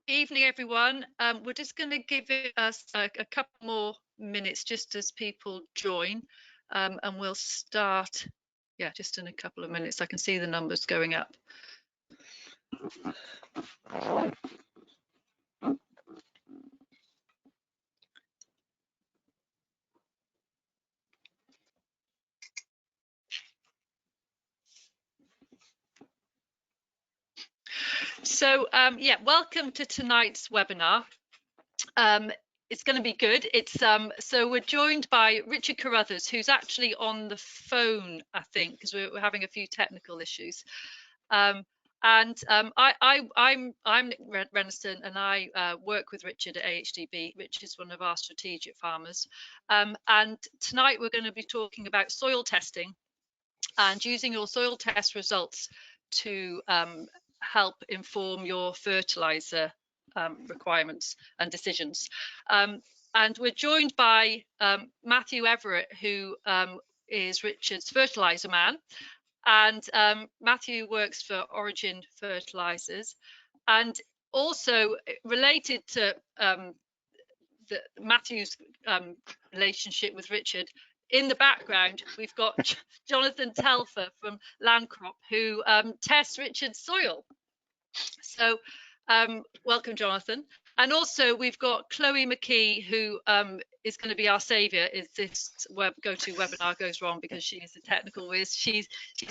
Evening, everyone. We're just going to give us a couple more minutes just as people join, and we'll start, yeah, just in a couple of minutes. I can see the numbers going up. So, yeah, welcome to tonight's webinar. It's going to be good. So we're joined by Richard Carruthers, who's actually on the phone, I think, because we're having a few technical issues. I'm Renison, and I work with Richard at AHDB. Richard's one of our strategic farmers. And tonight we're going to be talking about soil testing and using your soil test results to help inform your fertiliser requirements and decisions. And we're joined by Matthew Everett, who is Richard's fertiliser man. And Matthew works for Origin Fertilisers. And also related to Matthew's relationship with Richard, in the background, we've got Jonathan Telfer from Landcrop, who tests Richard's soil. So welcome, Jonathan. And also we've got Chloe McKee, who is going to be our saviour if this go-to webinar goes wrong, because she is a technical whiz. She's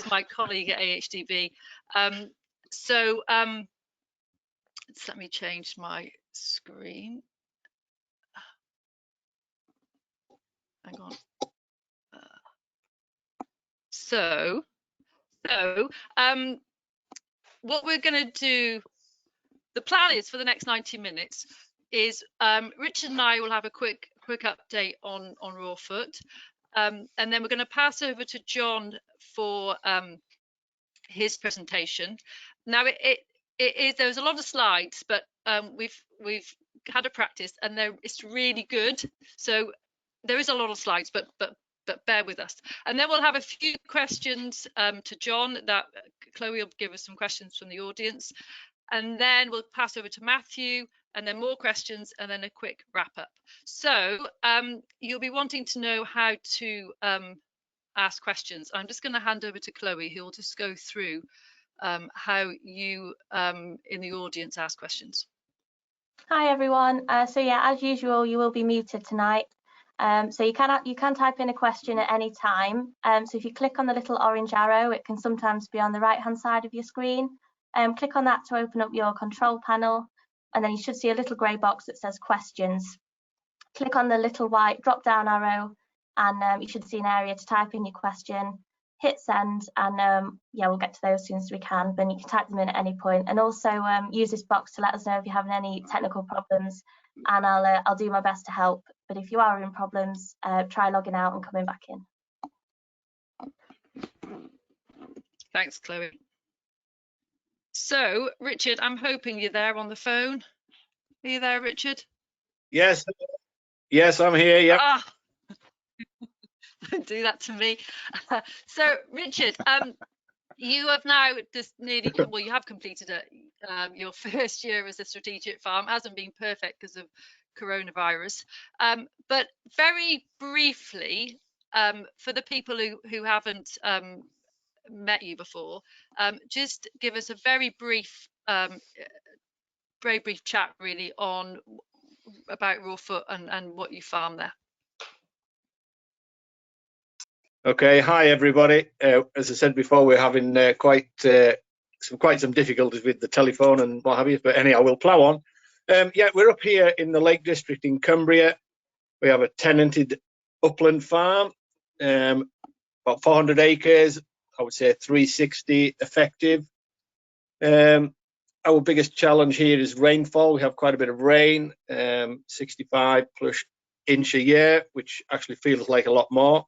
my colleague at AHDB. So let me change my screen. Hang on. So what we're going to do, the plan is for the next 90 minutes is Richard and I will have a quick update on raw foot, and then we're going to pass over to John for his presentation. Now there's a lot of slides, but we've had a practice, and it's really good. So there is a lot of slides, but bear with us. And then we'll have a few questions to John. That Chloe will give us some questions from the audience, and then we'll pass over to Matthew, and then more questions, and then a quick wrap up. So you'll be wanting to know how to ask questions. I'm just going to hand over to Chloe, who will just go through how you in the audience ask questions. Hi everyone. So yeah, as usual, you will be muted tonight. So you can type in a question at any time. So if you click on the little orange arrow, it can sometimes be on the right hand side of your screen. Click on that to open up your control panel, and then you should see a little grey box that says questions. Click on the little white drop down arrow, and you should see an area to type in your question. Hit send, and yeah, we'll get to those as soon as we can, but you can type them in at any point. And also use this box to let us know if you're having any technical problems, and I'll do my best to help. But if you are having problems, try logging out and coming back in. Thanks, Chloe. So, Richard, I'm hoping you're there on the phone. Are you there, Richard? Yes, I'm here. Yeah. Ah. Don't do that to me. So, Richard, you have now just nearly, well, you have completed your first year as a strategic farm. It hasn't been perfect because of coronavirus, but very briefly, for the people who haven't met you before, just give us a very brief chat really on about raw foot and what you farm there. Okay, hi everybody. As I said before, we're having quite some difficulties with the telephone and what have you, but anyhow, we'll plough on. Yeah, we're up here in the Lake District in Cumbria. We have a tenanted upland farm, about 400 acres, I would say 360 effective. Our biggest challenge here is rainfall. We have quite a bit of rain, 65 plus inch a year, which actually feels like a lot more.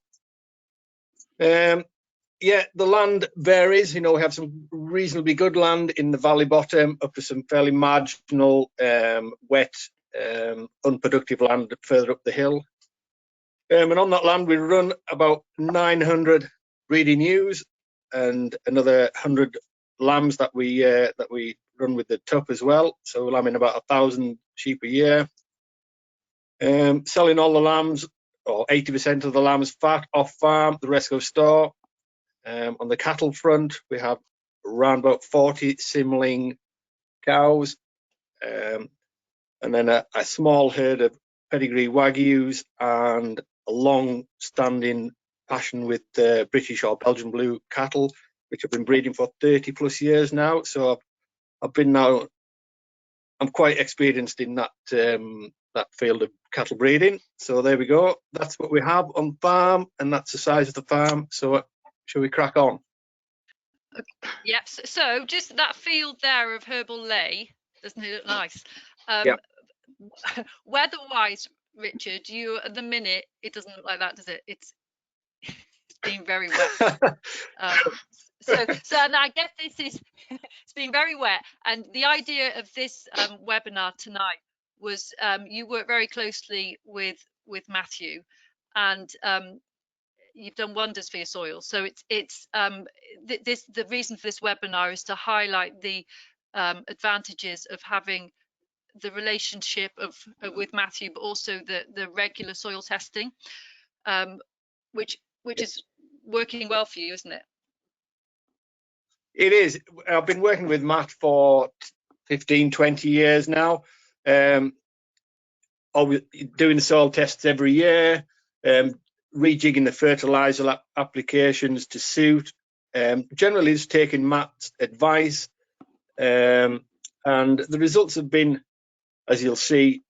Yeah, the land varies. You know, we have some reasonably good land in the valley bottom up to some fairly marginal, wet, unproductive land further up the hill. And on that land, we run about 900 breeding ewes and another 100 lambs that we run with the tup as well. So lambing about 1,000 sheep a year. Selling all the lambs, or 80% of the lambs fat off farm, the rest go store. On the cattle front, we have around about 40 simling cows, and then a small herd of pedigree Wagyus, and a long-standing passion with British or Belgian blue cattle, which I've been breeding for 30 plus years now. So I'm quite experienced in that that field of cattle breeding. So there we go. That's what we have on farm, and that's the size of the farm. So shall we crack on? Yep. So just that field there of herbal ley, doesn't it look nice? Yep. Weather-wise, Richard, you at the minute it doesn't look like that, does it? It's been very wet. So and I guess this is it's been very wet, and the idea of this webinar tonight was you work very closely with Matthew, and you've done wonders for your soil. So the reason for this webinar is to highlight the advantages of having the relationship with Matthew, but also the regular soil testing, which is working well for you, isn't it? It is. I've been working with Matt for 15, 20 years now. Always doing the soil tests every year, rejigging the fertiliser applications to suit. Generally just taking Matt's advice, and the results have been, as you'll see,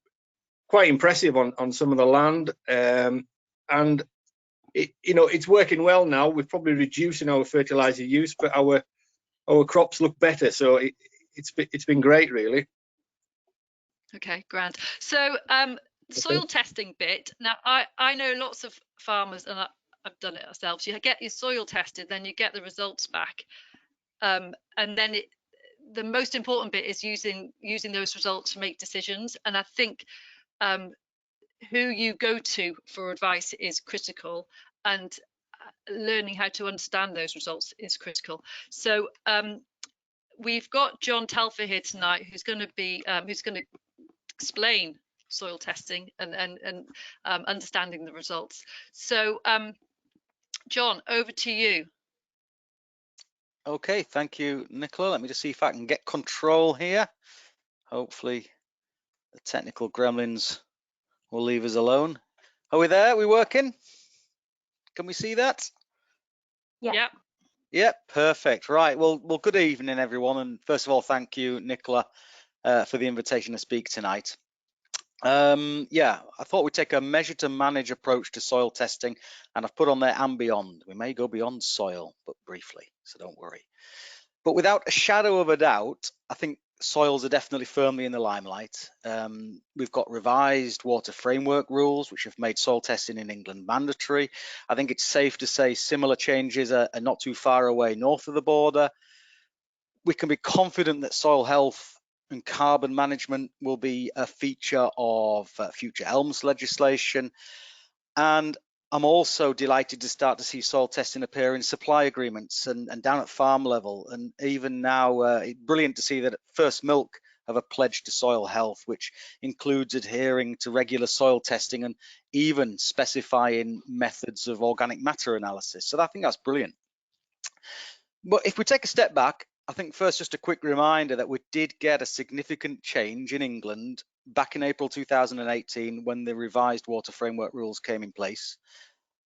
quite impressive on some of the land. And it's working well now. We're probably reducing our fertiliser use, but our crops look better. So it's been great, really. Okay, grand. So soil testing bit. Now I know lots of farmers, and I've done it ourselves. You get your soil tested, then you get the results back, and then the most important bit is using those results to make decisions. And I think who you go to for advice is critical, and learning how to understand those results is critical. So we've got John Telfer here tonight, who's going to explain soil testing and understanding the results. So John, over to you. Okay, thank you, Nicola. Let me just see if I can get control here. Hopefully the technical gremlins will leave us alone. Are we there? Are we working? Can we see that? Yeah. Yep, perfect. Right, well, good evening, everyone. And first of all, thank you, Nicola, for the invitation to speak tonight. Yeah, I thought we'd take a measure to manage approach to soil testing, and I've put on there and beyond. We may go beyond soil, but briefly, so don't worry. But without a shadow of a doubt, I think soils are definitely firmly in the limelight. We've got revised water framework rules, which have made soil testing in England mandatory. I think it's safe to say similar changes are not too far away north of the border. We can be confident that soil health and carbon management will be a feature of future ELMS legislation. And I'm also delighted to start to see soil testing appear in supply agreements and down at farm level. And even now, it's brilliant to see that First Milk have a pledge to soil health, which includes adhering to regular soil testing and even specifying methods of organic matter analysis. So I think that's brilliant. But if we take a step back, I think first just a quick reminder that we did get a significant change in England back in April 2018 when the revised water framework rules came in place.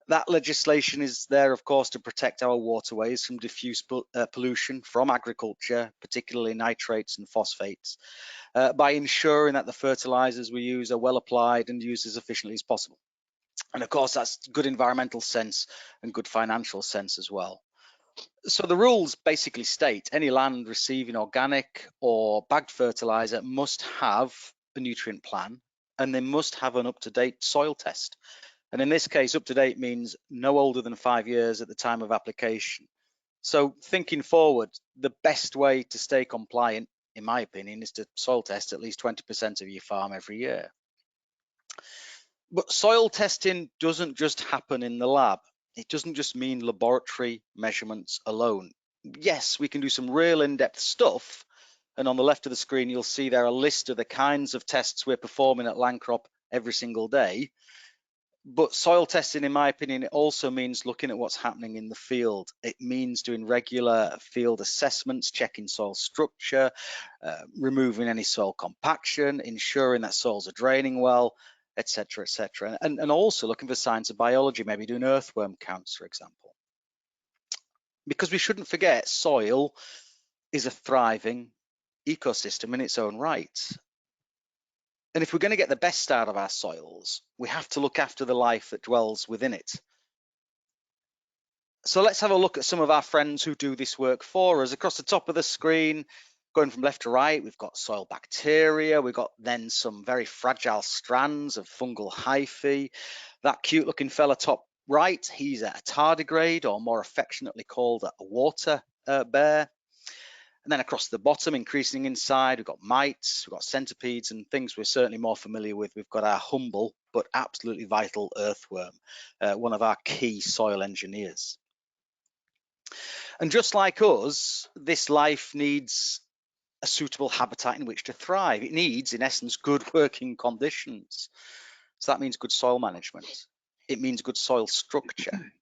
That legislation is there, of course, to protect our waterways from diffuse pollution from agriculture, particularly nitrates and phosphates, by ensuring that the fertilizers we use are well applied and used as efficiently as possible. And of course, that's good environmental sense and good financial sense as well. So the rules basically state any land receiving organic or bagged fertilizer must have a nutrient plan, and they must have an up-to-date soil test. And in this case, up-to-date means no older than 5 years at the time of application. So thinking forward, the best way to stay compliant, in my opinion, is to soil test at least 20% of your farm every year. But soil testing doesn't just happen in the lab. It doesn't just mean laboratory measurements alone. Yes, we can do some real in-depth stuff, And on the left of the screen, you'll see there a list of the kinds of tests we're performing at Landcrop every single day. But soil testing, in my opinion, it also means looking at what's happening in the field. It means doing regular field assessments, checking soil structure, removing any soil compaction, ensuring that soils are draining well, etc., etc. And also looking for signs of biology, maybe doing earthworm counts, for example. Because we shouldn't forget, soil is a thriving ecosystem in its own right. And if we're going to get the best out of our soils, we have to look after the life that dwells within it. So let's have a look at some of our friends who do this work for us. Across the top of the screen, going from left to right, we've got soil bacteria. We've got then some very fragile strands of fungal hyphae. That cute looking fella top right, he's a tardigrade, or more affectionately called a water bear. And then across the bottom, increasing inside, we've got mites, we've got centipedes, and things we're certainly more familiar with. We've got our humble but absolutely vital earthworm, one of our key soil engineers. And just like us, this life needs a suitable habitat in which to thrive. It needs, in essence, good working conditions. So that means good soil management. It means good soil structure.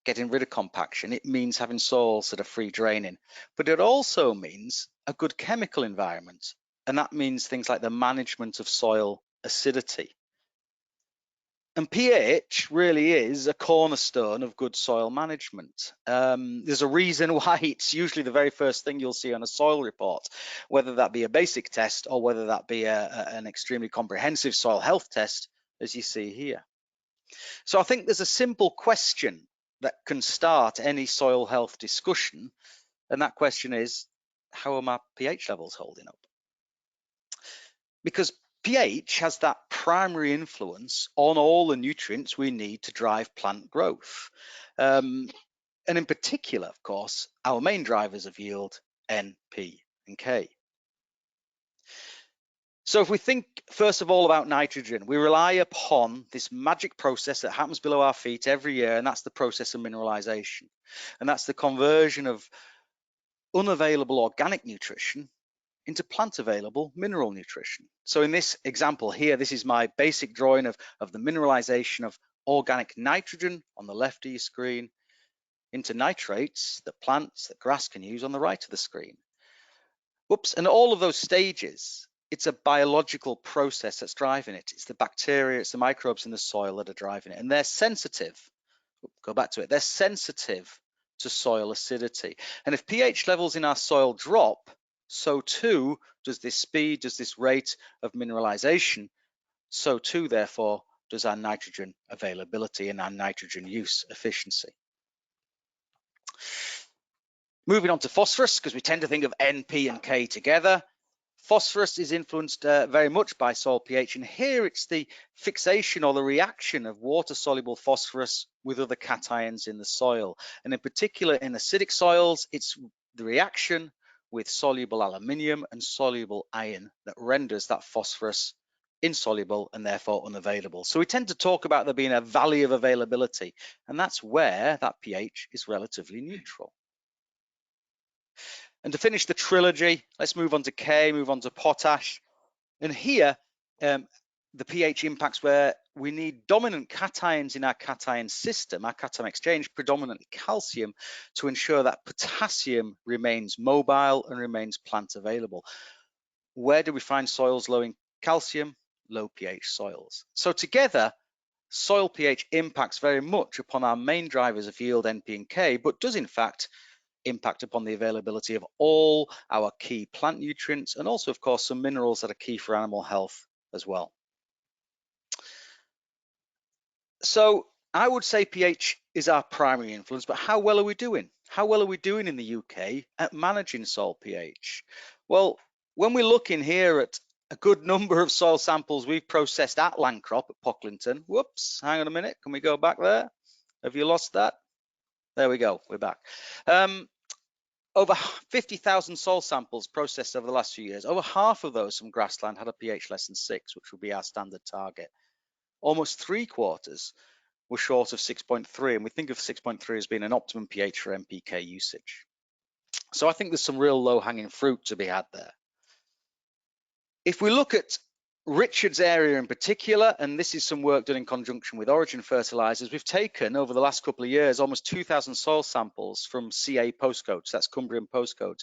Getting rid of compaction. It means having soils that are free draining, but it also means a good chemical environment. And that means things like the management of soil acidity. And pH really is a cornerstone of good soil management. There's a reason why it's usually the very first thing you'll see on a soil report, whether that be a basic test or whether that be an extremely comprehensive soil health test, as you see here. So I think there's a simple question that can start any soil health discussion, and that question is, how are my pH levels holding up? Because pH has that primary influence on all the nutrients we need to drive plant growth. And in particular, of course, our main drivers of yield, N, P, and K. So if we think first of all about nitrogen, we rely upon this magic process that happens below our feet every year, and that's the process of mineralization. And that's the conversion of unavailable organic nutrition into plant available mineral nutrition. So in this example here, this is my basic drawing of the mineralization of organic nitrogen on the left of your screen into nitrates that plants, that grass can use on the right of the screen. Whoops, and all of those stages, it's a biological process that's driving it. It's the bacteria, it's the microbes in the soil that are driving it. And they're sensitive, go back to it, they're sensitive to soil acidity. And if pH levels in our soil drop, so too does this speed, does this rate of mineralization. So too, therefore, does our nitrogen availability and our nitrogen use efficiency. Moving on to phosphorus, because we tend to think of N, P, and K together. Phosphorus is influenced very much by soil pH, and here it's the fixation or the reaction of water-soluble phosphorus with other cations in the soil. And in particular, in acidic soils, it's the reaction with soluble aluminium and soluble iron that renders that phosphorus insoluble and therefore unavailable. So we tend to talk about there being a valley of availability, and that's where that pH is relatively neutral. And to finish the trilogy, let's move on to K, move on to potash. And here, the pH impacts where we need dominant cations in our cation system, our cation exchange, predominantly calcium, to ensure that potassium remains mobile and remains plant available. Where do we find soils low in calcium? Low pH soils. So together, soil pH impacts very much upon our main drivers of yield, NP and K, but does in fact impact upon the availability of all our key plant nutrients and also, of course, some minerals that are key for animal health as well. So I would say pH is our primary influence, but how well are we doing? How well are we doing in the UK at managing soil pH? Well, when we look in here at a good number of soil samples we've processed at Landcrop at Pocklington. Whoops, hang on a minute, can we go back there? Have you lost that? There we go, we're back. Over 50,000 soil samples processed over the last few years. Over half of those from grassland had a pH less than 6, which would be our standard target. Almost 3/4 were short of 6.3, and we think of 6.3 as being an optimum pH for NPK usage. So I think there's some real low-hanging fruit to be had there. If we look at Richard's area in particular, and this is some work done in conjunction with Origin Fertilisers, we've taken over the last couple of years almost 2,000 soil samples from CA postcodes, that's Cumbrian postcodes.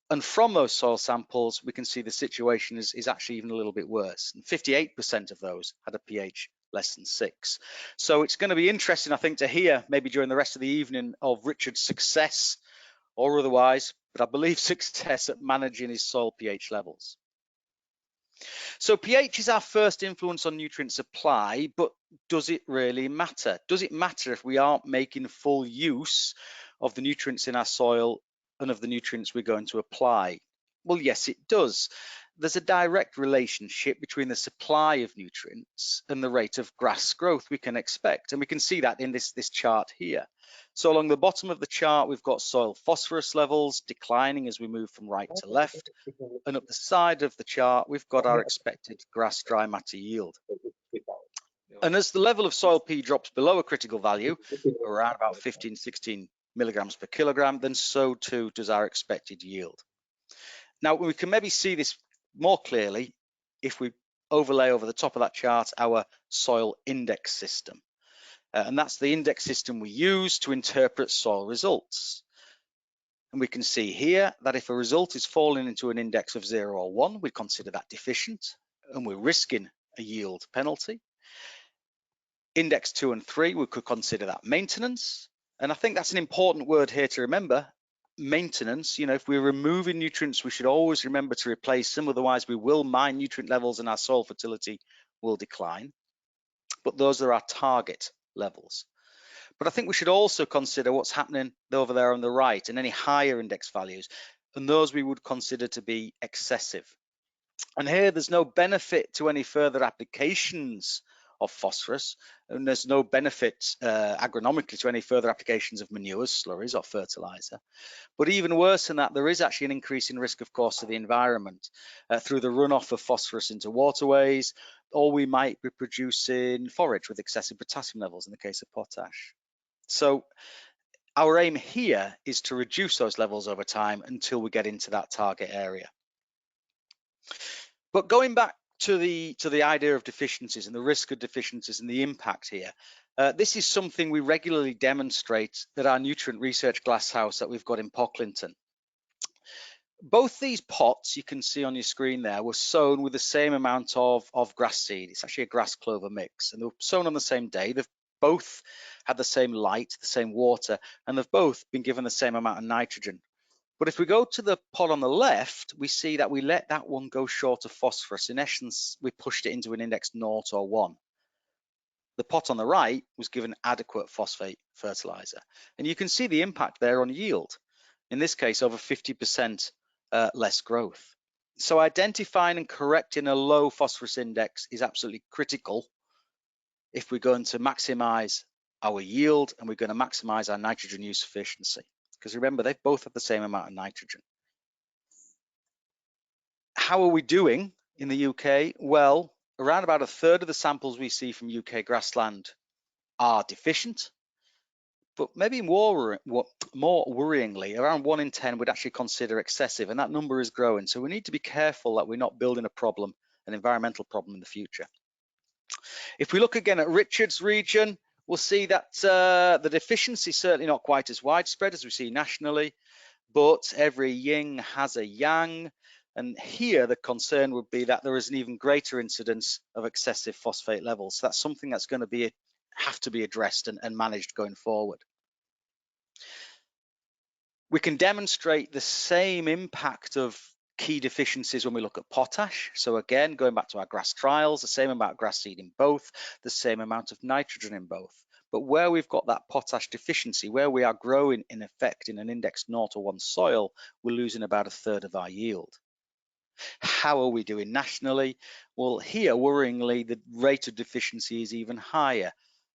And from those soil samples, we can see the situation is actually even a little bit worse. And 58% of those had a pH less than 6. So it's going to be interesting, I think, to hear maybe during the rest of the evening of Richard's success or otherwise, but I believe success at managing his soil pH levels. So pH is our first influence on nutrient supply, but does it really matter? Does it matter if we aren't making full use of the nutrients in our soil and of the nutrients we're going to apply? Well, yes, it does. There's a direct relationship between the supply of nutrients and the rate of grass growth we can expect. And we can see that in this chart here. So along the bottom of the chart, we've got soil phosphorus levels declining as we move from right to left. And up the side of the chart, we've got our expected grass dry matter yield. And as the level of soil P drops below a critical value, around about 15, 16 milligrams per kilogram, then so too does our expected yield. Now, we can maybe see this more clearly if we overlay over the top of that chart our soil index system. And that's the index system we use to interpret soil results. And we can see here that if a result is falling into an index of 0 or 1, we consider that deficient and we're risking a yield penalty. Index 2 and 3, we could consider that maintenance. And I think that's an important word here to remember. Maintenance, you know, if we're removing nutrients, we should always remember to replace them, otherwise we will mine nutrient levels and our soil fertility will decline. But those are our target levels. But I think we should also consider what's happening over there on the right and any higher index values, and those we would consider to be excessive. And here there's no benefit to any further applications of phosphorus, and there's no benefit agronomically to any further applications of manures, slurries or fertiliser. But even worse than that, there is actually an increase in risk, of course, to the environment through the runoff of phosphorus into waterways, or we might be producing forage with excessive potassium levels in the case of potash. So our aim here is to reduce those levels over time until we get into that target area. But going back to the idea of deficiencies and the risk of deficiencies and the impact here, this is something we regularly demonstrate at our nutrient research glasshouse that we've got in Pocklington. Both these pots you can see on your screen there were sown with the same amount of grass seed. It's actually a grass clover mix, and they were sown on the same day. They've both had the same light, the same water, and they've both been given the same amount of nitrogen. But if we go to the pot on the left, we see that we let that one go short of phosphorus. In essence, we pushed it into an index 0 or 1. The pot on the right was given adequate phosphate fertilizer. And you can see the impact there on yield. In this case, over 50% less growth. So identifying and correcting a low phosphorus index is absolutely critical if we're going to maximize our yield and we're going to maximize our nitrogen use efficiency. Because remember, they both have the same amount of nitrogen. How are we doing in the UK? Well, around about a third of the samples we see from UK grassland are deficient, but maybe more worryingly, around 1 in 10 would actually consider excessive, and that number is growing. So we need to be careful that we're not building a problem, an environmental problem in the future. If we look again at Richard's region, we'll see that the deficiency is certainly not quite as widespread as we see nationally, but every yin has a yang. And here the concern would be that there is an even greater incidence of excessive phosphate levels. So that's something that's going to have to be addressed and managed going forward. We can demonstrate the same impact of key deficiencies when we look at potash. So again, going back to our grass trials, the same amount of grass seed in both, the same amount of nitrogen in both. But where we've got that potash deficiency, where we are growing in effect in an index 0 or 1 soil, we're losing about a third of our yield. How are we doing nationally? Well, here, worryingly, the rate of deficiency is even higher,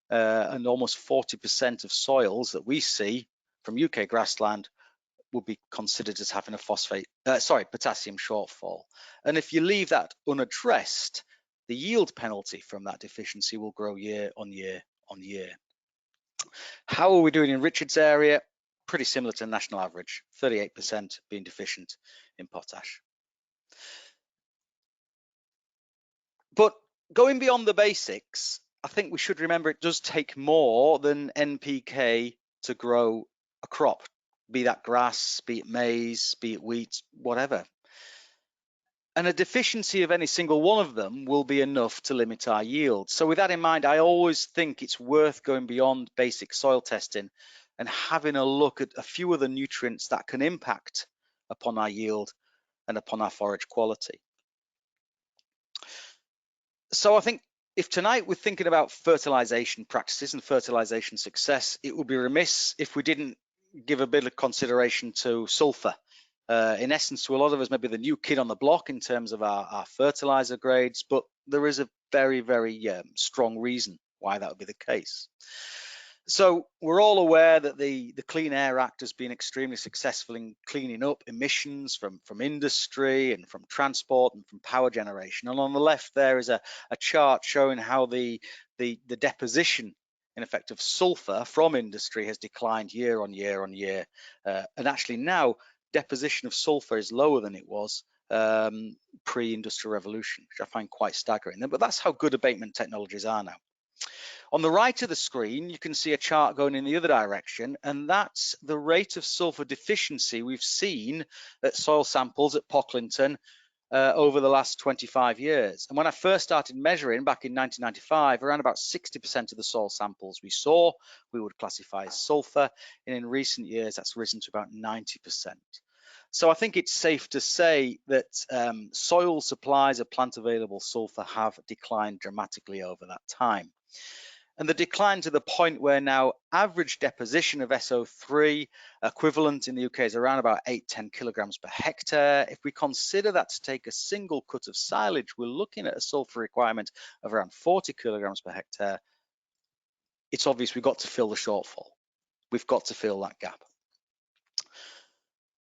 and almost 40% of soils that we see from UK grassland will be considered as having a potassium shortfall. And if you leave that unaddressed, the yield penalty from that deficiency will grow year on year on year. How are we doing in Richard's area? Pretty similar to the national average, 38% being deficient in potash. But going beyond the basics, I think we should remember it does take more than NPK to grow a crop, be that grass, be it maize, be it wheat, whatever. And a deficiency of any single one of them will be enough to limit our yield. So with that in mind, I always think it's worth going beyond basic soil testing and having a look at a few of the nutrients that can impact upon our yield and upon our forage quality. So I think if tonight we're thinking about fertilization practices and fertilization success, it would be remiss if we didn't give a bit of consideration to sulfur. In essence, to a lot of us, maybe the new kid on the block in terms of our fertilizer grades, but there is a very, very strong reason why that would be the case. So we're all aware that the Clean Air Act has been extremely successful in cleaning up emissions from industry and from transport and from power generation. And on the left there is a chart showing how the deposition in effect of sulfur from industry has declined year on year on year. And actually now deposition of sulfur is lower than it was pre-industrial revolution, which I find quite staggering. But that's how good abatement technologies are now. On the right of the screen, you can see a chart going in the other direction, and that's the rate of sulfur deficiency we've seen at soil samples at Pocklington over the last 25 years. And when I first started measuring back in 1995, around about 60% of the soil samples we saw, we would classify as sulfur, and in recent years, that's risen to about 90%. So I think it's safe to say that soil supplies of plant available sulfur have declined dramatically over that time. And the decline to the point where now average deposition of SO3 equivalent in the UK is around about 8-10 kilograms per hectare. If we consider that to take a single cut of silage, we're looking at a sulfur requirement of around 40 kilograms per hectare. It's obvious we've got to fill the shortfall. We've got to fill that gap.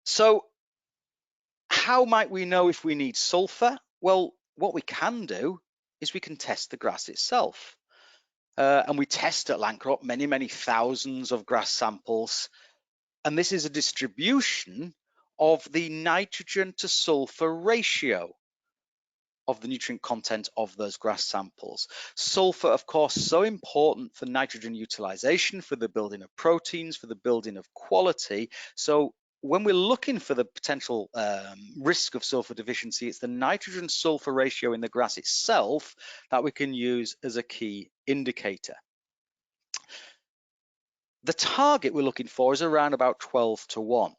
So how might we know if we need sulfur? Well, what we can do is we can test the grass itself. And we test at Landcrop many, many thousands of grass samples. And this is a distribution of the nitrogen to sulfur ratio of the nutrient content of those grass samples. Sulfur, of course, so important for nitrogen utilization, for the building of proteins, for the building of quality. So when we're looking for the potential risk of sulfur deficiency, it's the nitrogen sulfur ratio in the grass itself that we can use as a key indicator. The target we're looking for is around about 12:1.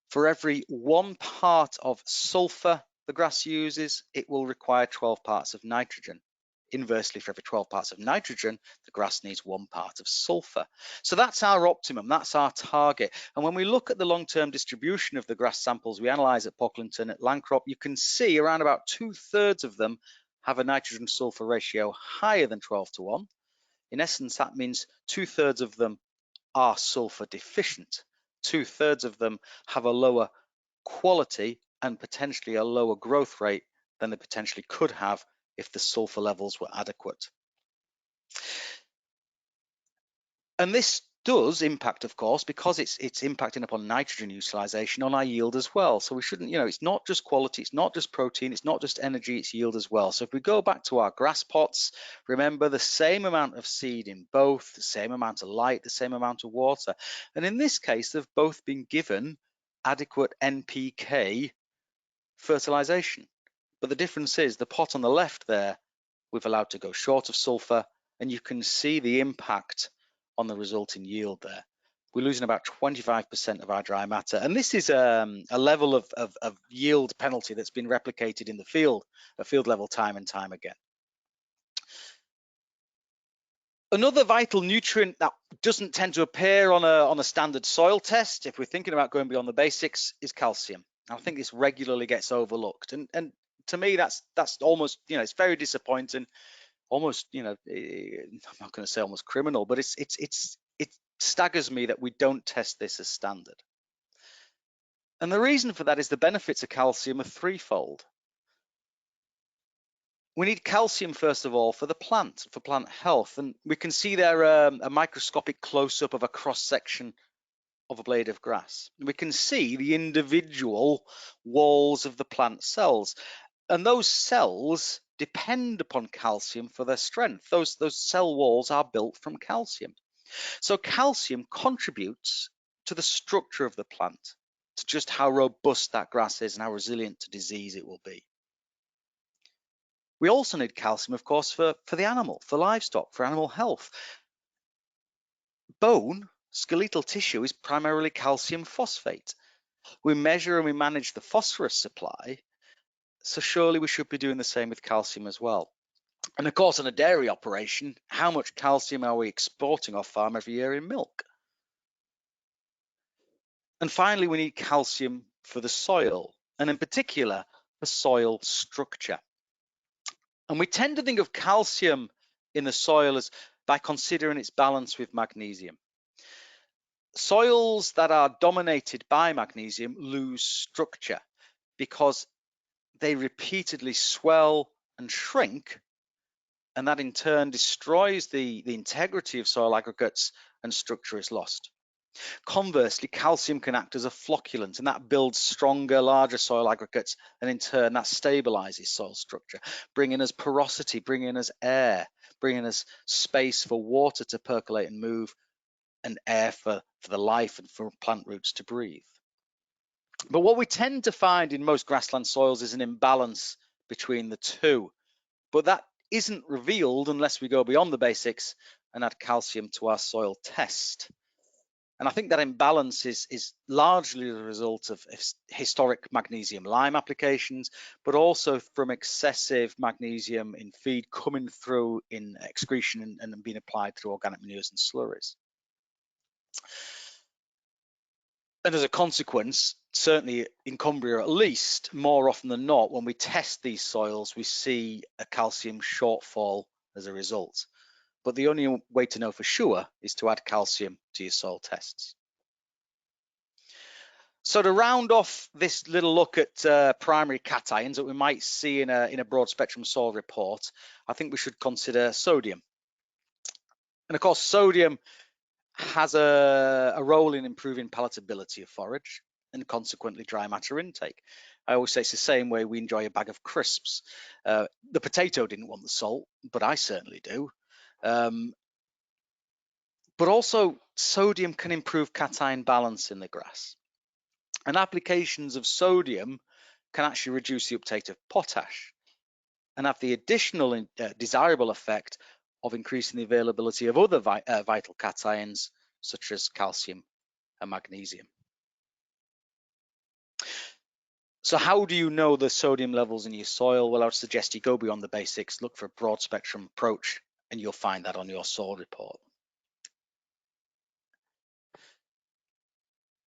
For every 1 part of sulfur the grass uses, it will require 12 parts of nitrogen. Inversely, for every 12 parts of nitrogen, the grass needs 1 part of sulfur. So that's our optimum, that's our target. And when we look at the long-term distribution of the grass samples we analyze at Pocklington at Landcrop, you can see around about 2/3 of them have a nitrogen sulfur ratio higher than 12:1. In essence, that means 2/3 of them are sulfur deficient. 2/3 of them have a lower quality and potentially a lower growth rate than they potentially could have if the sulfur levels were adequate. And this does impact, of course, because it's impacting upon nitrogen utilization on our yield as well. So we shouldn't, it's not just quality, it's not just protein, it's not just energy, it's yield as well. So if we go back to our grass pots, remember the same amount of seed in both, the same amount of light, the same amount of water. And in this case, they've both been given adequate NPK fertilization. But the difference is the pot on the left there, we've allowed to go short of sulfur, and you can see the impact on the resulting yield there. We're losing about 25% of our dry matter. And this is a level of yield penalty that's been replicated in the field, at field level time and time again. Another vital nutrient that doesn't tend to appear on a standard soil test, if we're thinking about going beyond the basics, is calcium. I think this regularly gets overlooked. And to me, that's almost, it's very disappointing. Almost, I'm not going to say almost criminal, but it staggers me that we don't test this as standard. And the reason for that is the benefits of calcium are threefold. We need calcium, first of all, for the plant, for plant health. And we can see there a microscopic close-up of a cross-section of a blade of grass. We can see the individual walls of the plant cells. And those cells depend upon calcium for their strength. Those cell walls are built from calcium. So calcium contributes to the structure of the plant, to just how robust that grass is and how resilient to disease it will be. We also need calcium, of course, for the animal, for livestock, for animal health. Bone, skeletal tissue, is primarily calcium phosphate. We measure and we manage the phosphorus supply, so surely we should be doing the same with calcium as well. And of course, in a dairy operation, how much calcium are we exporting off farm every year in milk? And finally, we need calcium for the soil, and in particular, for soil structure. And we tend to think of calcium in the soil as by considering its balance with magnesium. Soils that are dominated by magnesium lose structure because they repeatedly swell and shrink, and that in turn destroys the integrity of soil aggregates and structure is lost. Conversely, calcium can act as a flocculant, and that builds stronger, larger soil aggregates, and in turn that stabilizes soil structure, bringing us porosity, bringing us air, bringing us space for water to percolate and move, and air for the life and for plant roots to breathe. But what we tend to find in most grassland soils is an imbalance between the two, but that isn't revealed unless we go beyond the basics and add calcium to our soil test. And I think that imbalance is largely the result of historic magnesium lime applications, but also from excessive magnesium in feed coming through in excretion and being applied through organic manures and slurries. And as a consequence, certainly in Cumbria at least, more often than not, when we test these soils, we see a calcium shortfall as a result. But the only way to know for sure is to add calcium to your soil tests. So to round off this little look at primary cations that we might see in a broad spectrum soil report, I think we should consider sodium. And of course, sodium has a role in improving palatability of forage and consequently dry matter intake. I always say it's the same way we enjoy a bag of crisps. The potato didn't want the salt, but I certainly do. But also sodium can improve cation balance in the grass. And applications of sodium can actually reduce the uptake of potash and have the additional desirable effect of increasing the availability of other vital cations such as calcium and magnesium. So how do you know the sodium levels in your soil? Well, I would suggest you go beyond the basics, look for a broad spectrum approach, and you'll find that on your soil report.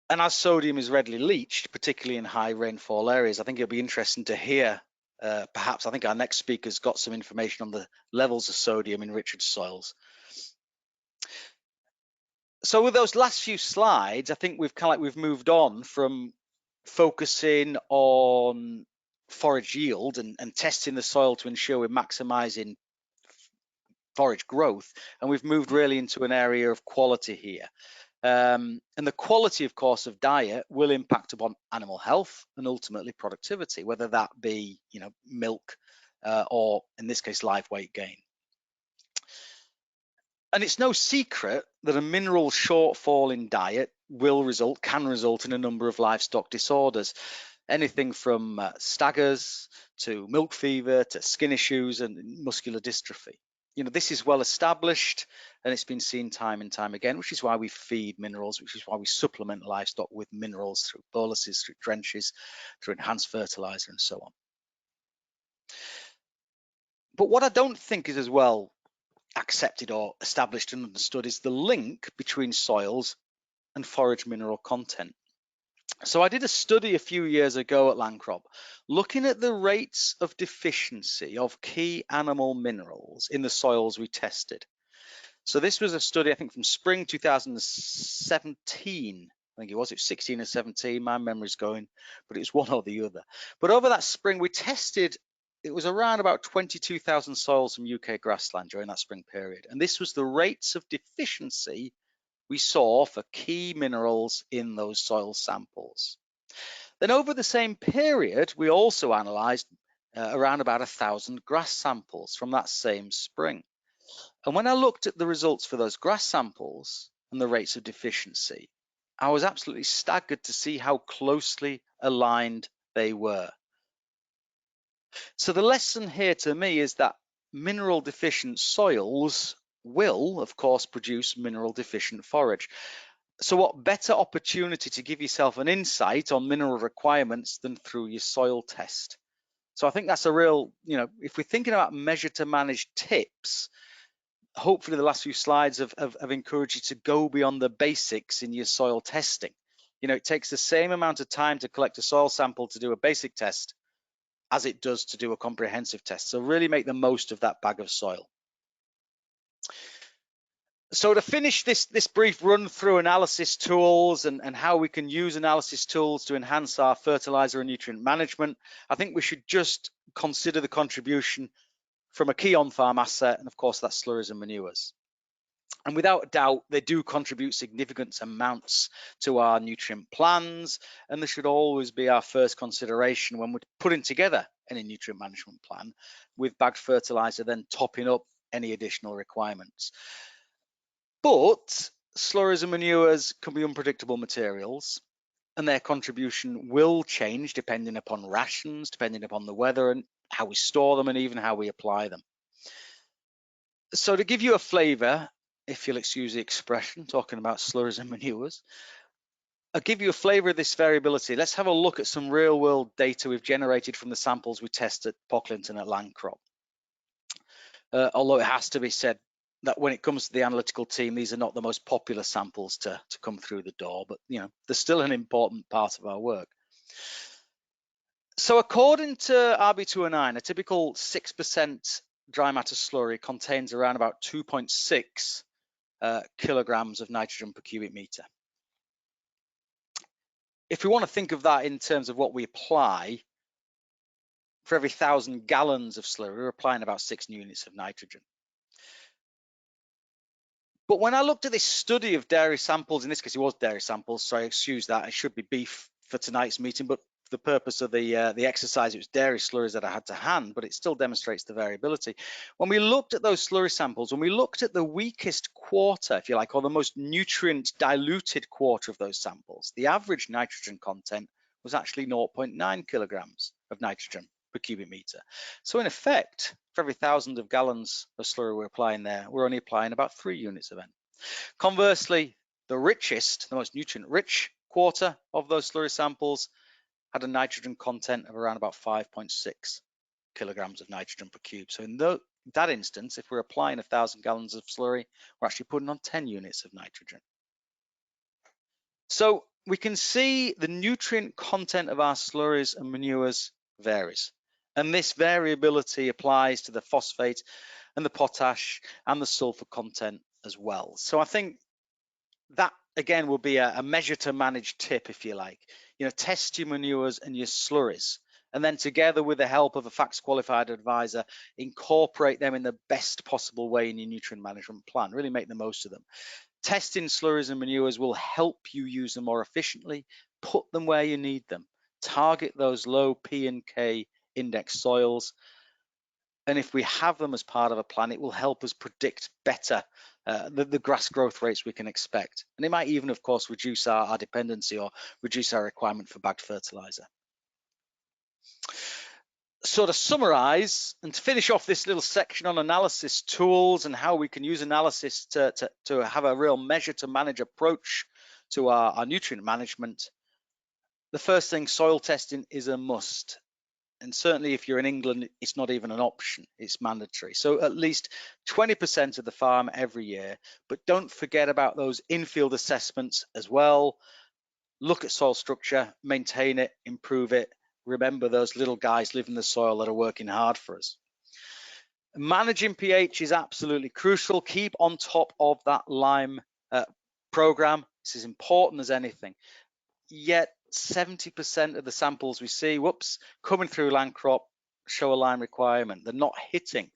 And as sodium is readily leached, particularly in high rainfall areas, I think it'll be interesting to hear, perhaps I think our next speaker's got some information on the levels of sodium in Richard's soils. So with those last few slides, I think we've moved on from focusing on forage yield and testing the soil to ensure we're maximizing forage growth, and we've moved really into an area of quality here. And the quality, of course, of diet will impact upon animal health and ultimately productivity, whether that be, milk or in this case, live weight gain. And it's no secret that a mineral shortfall in diet can result in a number of livestock disorders, anything from staggers to milk fever to skin issues and muscular dystrophy. This is well established and it's been seen time and time again, which is why we feed minerals, which is why we supplement livestock with minerals through boluses, through drenches, through enhanced fertilizer and so on. But what I don't think is as well accepted or established and understood is the link between soils and forage mineral content. So I did a study a few years ago at Landcrop looking at the rates of deficiency of key animal minerals in the soils we tested. So this was a study, I think, from spring 2017. I think it was 16 or 17, my memory's going, but it was one or the other. But over that spring we tested, it was around about 22,000 soils from UK grassland during that spring period. And this was the rates of deficiency we saw for key minerals in those soil samples. Then over the same period, we also analysed around about 1,000 grass samples from that same spring. And when I looked at the results for those grass samples and the rates of deficiency, I was absolutely staggered to see how closely aligned they were. So the lesson here to me is that mineral deficient soils will, of course, produce mineral deficient forage. So what better opportunity to give yourself an insight on mineral requirements than through your soil test? So I think that's a real, if we're thinking about measure to manage tips, hopefully the last few slides have encouraged you to go beyond the basics in your soil testing. It takes the same amount of time to collect a soil sample to do a basic test as it does to do a comprehensive test. So really make the most of that bag of soil. So to finish this brief run through analysis tools and how we can use analysis tools to enhance our fertilizer and nutrient management, I think we should just consider the contribution from a key on-farm asset, and of course that's slurries and manures. And without doubt, they do contribute significant amounts to our nutrient plans, and this should always be our first consideration when we're putting together any nutrient management plan, with bagged fertilizer then topping up any additional requirements. But slurries and manures can be unpredictable materials, and their contribution will change depending upon rations, depending upon the weather and how we store them and even how we apply them. So to give you a flavour, if you'll excuse the expression, talking about slurries and manures, I'll give you a flavour of this variability. Let's have a look at some real world data we've generated from the samples we tested at Pocklington at Landcrop. Although it has to be said that when it comes to the analytical team, these are not the most popular samples to come through the door, but they're still an important part of our work. So according to RB209, a typical 6% dry matter slurry contains around about 2.6 kilograms of nitrogen per cubic meter. If we want to think of that in terms of what we apply, for every 1,000 gallons of slurry, we're applying about 6 units of nitrogen. But when I looked at this study of dairy samples, in this case it was dairy samples, so I excuse that, it should be beef for tonight's meeting, but for the purpose of the exercise, it was dairy slurries that I had to hand, but it still demonstrates the variability. When we looked at those slurry samples, when we looked at the weakest quarter, if you like, or the most nutrient diluted quarter of those samples, the average nitrogen content was actually 0.9 kilograms of nitrogen per cubic meter. So in effect, for every 1,000 of gallons of slurry we're applying there, we're only applying about 3 units of N. Conversely, the richest, the most nutrient-rich quarter of those slurry samples had a nitrogen content of around about 5.6 kilograms of nitrogen per cube. So in that instance, if we're applying 1,000 gallons of slurry, we're actually putting on 10 units of nitrogen. So we can see the nutrient content of our slurries and manures varies. And this variability applies to the phosphate and the potash and the sulfur content as well. So I think that again will be a measure to manage tip, if you like. Test your manures and your slurries, and then together with the help of a FACTS qualified advisor, incorporate them in the best possible way in your nutrient management plan. Really make the most of them. Testing slurries and manures will help you use them more efficiently, put them where you need them, target those low P and K index soils, and if we have them as part of a plan, it will help us predict better the grass growth rates we can expect, and it might even, of course, reduce our dependency or reduce our requirement for bagged fertilizer. So to summarize and to finish off this little section on analysis tools and how we can use analysis to have a real measure to manage approach to our nutrient management, the first thing, soil testing is a must. And certainly if you're in England, it's not even an option, it's mandatory. So at least 20% of the farm every year, but don't forget about those in-field assessments as well. Look at soil structure, maintain it, improve it. Remember those little guys live in the soil that are working hard for us. Managing pH is absolutely crucial. Keep on top of that lime program. This is important as anything. Yet 70% of the samples we see, coming through Landcrop show a lime requirement. They're not hitting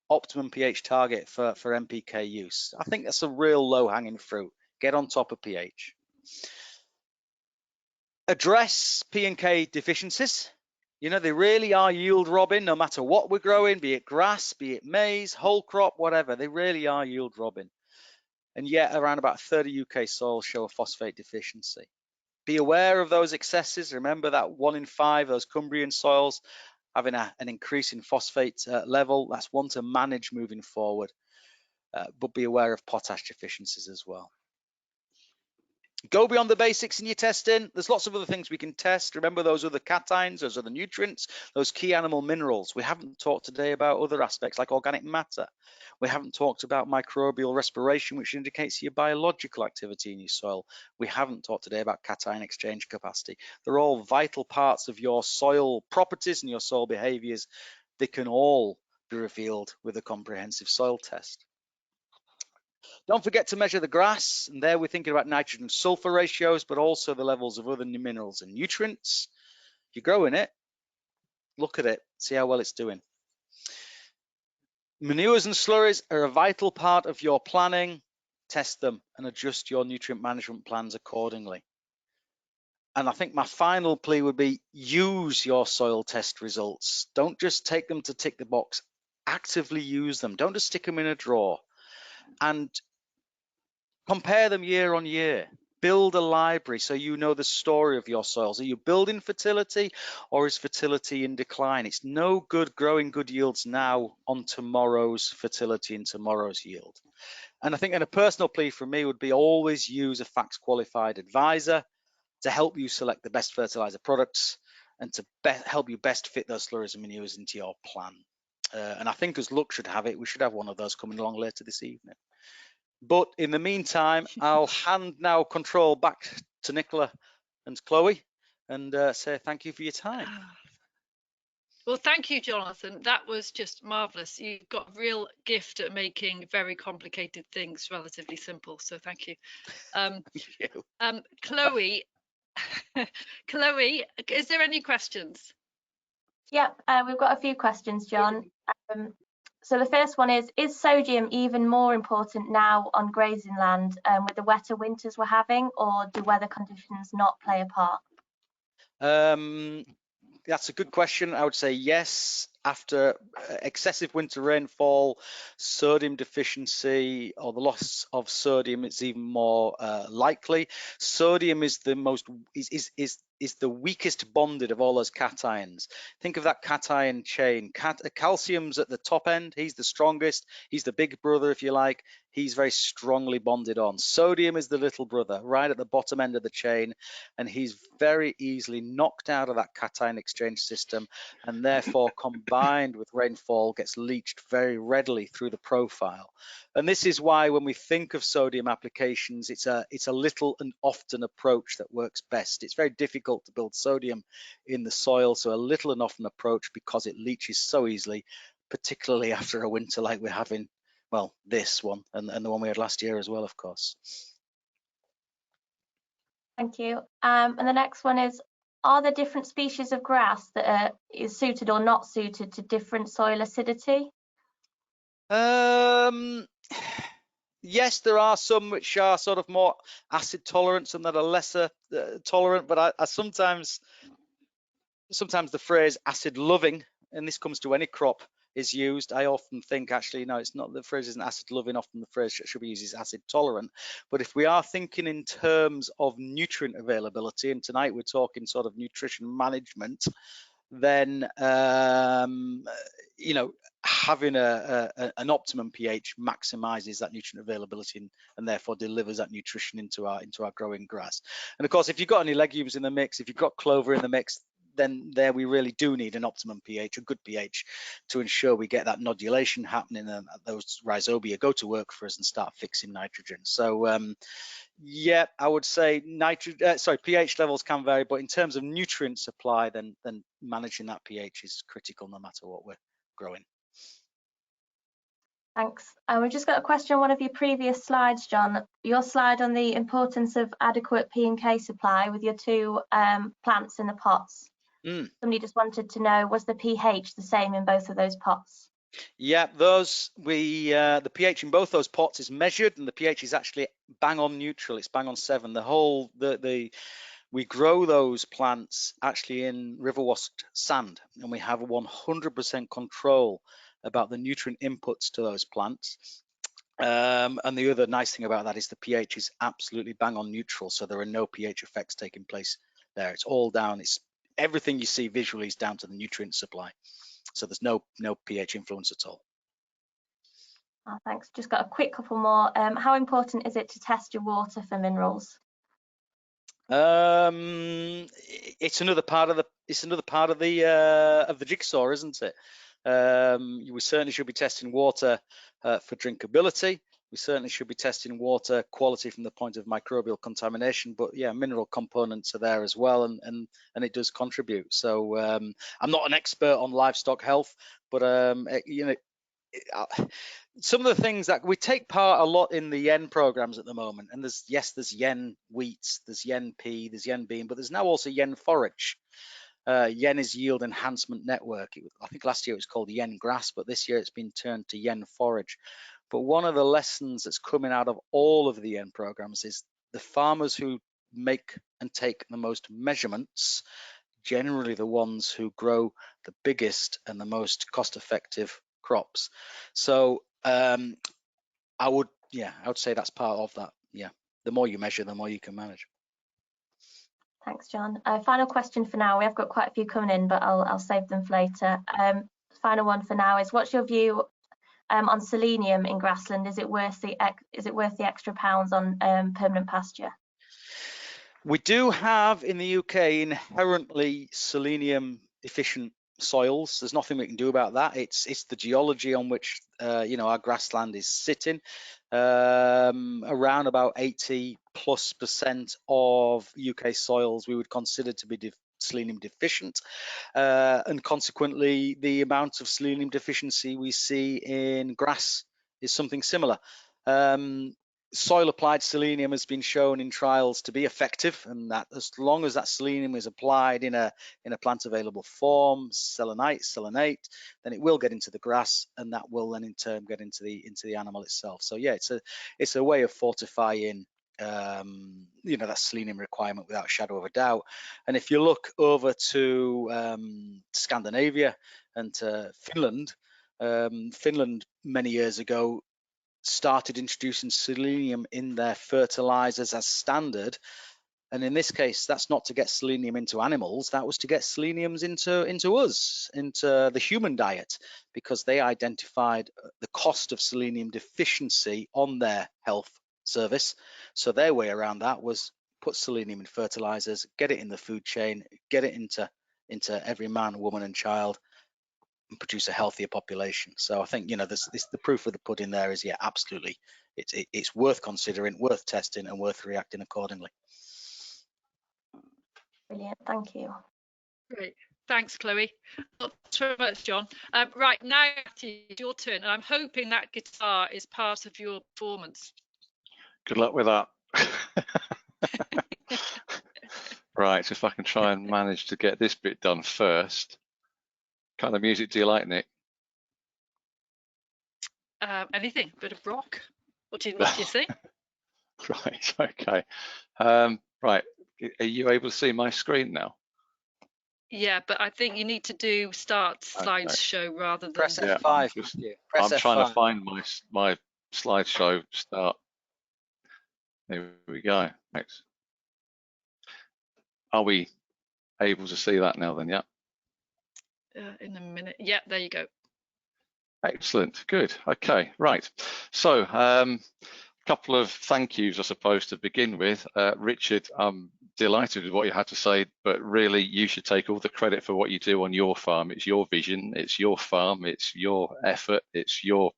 optimum pH target for NPK use. I think that's a real low-hanging fruit. Get on top of pH. Address P and K deficiencies. You know, they really are yield robbing, no matter what we're growing, be it grass, be it maize, whole crop, whatever. They really are yield robbing. And yet around about 30 UK soils show a phosphate deficiency. Be aware of those excesses. Remember that 1 in 5, those Cumbrian soils having an increase in phosphate level. That's one to manage moving forward. But be aware of potash deficiencies as well. Go beyond the basics in your testing. There's lots of other things we can test. Remember those other cations, those other nutrients, those key animal minerals. We haven't talked today about other aspects like organic matter. We haven't talked about microbial respiration, which indicates your biological activity in your soil. We haven't talked today about cation exchange capacity. They're all vital parts of your soil properties and your soil behaviors. They can all be revealed with a comprehensive soil test. Don't forget to measure the grass, and there we're thinking about nitrogen sulfur ratios, but also the levels of other minerals and nutrients. If you're growing it, look at it, see how well it's doing. Manures and slurries are a vital part of your planning. Test them and adjust your nutrient management plans accordingly. And I think my final plea would be use your soil test results. Don't just take them to tick the box, actively use them. Don't just stick them in a drawer. And compare them year on year. Build a library so you know the story of your soils. Are you building fertility or is fertility in decline? It's no good growing good yields now on tomorrow's fertility and tomorrow's yield. And I think a personal plea from me would be always use a FACTS qualified advisor to help you select the best fertilizer products and to help you best fit those slurries and manures into your plan. And I think as luck should have it, we should have one of those coming along later this evening. But in the meantime, I'll hand now control back to Nicola and Chloe and say thank you for your time. Well, thank you, Jonathan. That was just marvellous. You've got a real gift at making very complicated things relatively simple. So thank you. Thank you. Chloe, Chloe, is there any questions? Yep, we've got a few questions, John. So the first one is sodium even more important now on grazing land with the wetter winters we're having, or do weather conditions not play a part? That's a good question. I would say yes. After excessive winter rainfall, sodium deficiency or the loss of sodium is even more likely. Sodium is the most is the weakest bonded of all those cations. Think of that cation chain. Calcium's at the top end. He's the strongest. He's the big brother, if you like. He's very strongly bonded on. Sodium is the little brother, right at the bottom end of the chain, and he's very easily knocked out of that cation exchange system, and therefore combined with rainfall gets leached very readily through the profile. And this is why when we think of sodium applications, it's a little and often approach that works best. It's very difficult to build sodium in the soil, so a little and often approach because it leaches so easily, particularly after a winter like we're having, well, this one and the one we had last year as well, of course. Thank you. And the next one is, are there different species of grass that is suited or not suited to different soil acidity? Yes, there are some which are sort of more acid tolerant, some that are lesser tolerant, but I sometimes the phrase acid loving, and this comes to any crop, is used. I often think actually, no, it's not, the phrase isn't acid loving, often the phrase should be used is acid tolerant. But if we are thinking in terms of nutrient availability, and tonight we're talking sort of nutrition management, then you know, having an optimum pH maximizes that nutrient availability and therefore delivers that nutrition into our growing grass. And of course, if you've got any legumes in the mix, if you've got clover in the mix, then there we really do need an optimum pH, a good pH, to ensure we get that nodulation happening and those rhizobia go to work for us and start fixing nitrogen. So yeah, I would say pH levels can vary, but in terms of nutrient supply, then managing that pH is critical no matter what we're growing. Thanks. We've just got a question on one of your previous slides, John. Your slide on the importance of adequate P and K supply with your two plants in the pots. Somebody just wanted to know, was the pH the same in both of those pots? Yeah, the pH in both those pots is measured, and the pH is actually bang on neutral. It's bang on 7. The We grow those plants actually in river washed sand, and we have 100% control about the nutrient inputs to those plants. And the other nice thing about that is the pH is absolutely bang on neutral, so there are no pH effects taking place there. It's all down. It's everything you see visually is down to the nutrient supply, so there's no pH influence at all. Oh, thanks. Just got a quick couple more. How important is it to test your water for minerals? It's another part of the jigsaw, isn't it? We certainly should be testing water for drinkability. We certainly should be testing water quality from the point of microbial contamination, but yeah, mineral components are there as well, and it does contribute. So I'm not an expert on livestock health, but you know, some of the things that we take part a lot in the yen programs at the moment, and there's yen wheat, there's yen pea, there's yen bean, but there's now also yen forage. Yen is yield enhancement network. I think last year it was called yen grass, but this year it's been turned to yen forage. But one of the lessons that's coming out of all of the yen programs is the farmers who make and take the most measurements, generally the ones who grow the biggest and the most cost-effective crops. So I would say that's part of that. Yeah, the more you measure, the more you can manage. Thanks, John. Final question for now. We have got quite a few coming in, but I'll save them for later. Final one for now is, what's your view on selenium in grassland? Is it worth the extra pounds on permanent pasture? We do have in the UK inherently selenium efficient soils. There's nothing we can do about that. It's the geology on which our grassland is sitting. Around about 80+% of UK soils we would consider to be selenium deficient, and consequently the amount of selenium deficiency we see in grass is something similar. Soil applied selenium has been shown in trials to be effective, and that as long as that selenium is applied in a plant available form, selenate, then it will get into the grass, and that will then in turn get into the animal itself. So yeah, it's a way of fortifying that selenium requirement without a shadow of a doubt. And if you look over to Scandinavia and to Finland, Finland many years ago started introducing selenium in their fertilizers as standard, and in this case that's not to get selenium into animals, that was to get seleniums into us, into the human diet, because they identified the cost of selenium deficiency on their health service. So their way around that was put selenium in fertilizers, get it in the food chain, get it into every man, woman and child, and produce a healthier population. So I think the proof of the pudding there is, yeah, absolutely, it's worth considering, worth testing, and worth reacting accordingly. Brilliant, thank you. Great, thanks, Chloe. Thanks very much, John. Right now, it's your turn, and I'm hoping that guitar is part of your performance. Good luck with that. Right, so if I can try and manage to get this bit done first. What kind of music do you like, Nick? Anything, a bit of rock. What do you think? Right, okay. Right, are you able to see my screen now? Yeah, but I think you need to do start slideshow rather than press yeah, F5. I'm trying to find my slideshow start. There we go. Thanks. Are we able to see that now then? Yeah. In a minute. Yeah, there you go. Excellent. Good. Okay. Right. So a couple of thank yous, I suppose, to begin with. Richard, I'm delighted with what you had to say, but really you should take all the credit for what you do on your farm. It's your vision, it's your farm, it's your effort, it's your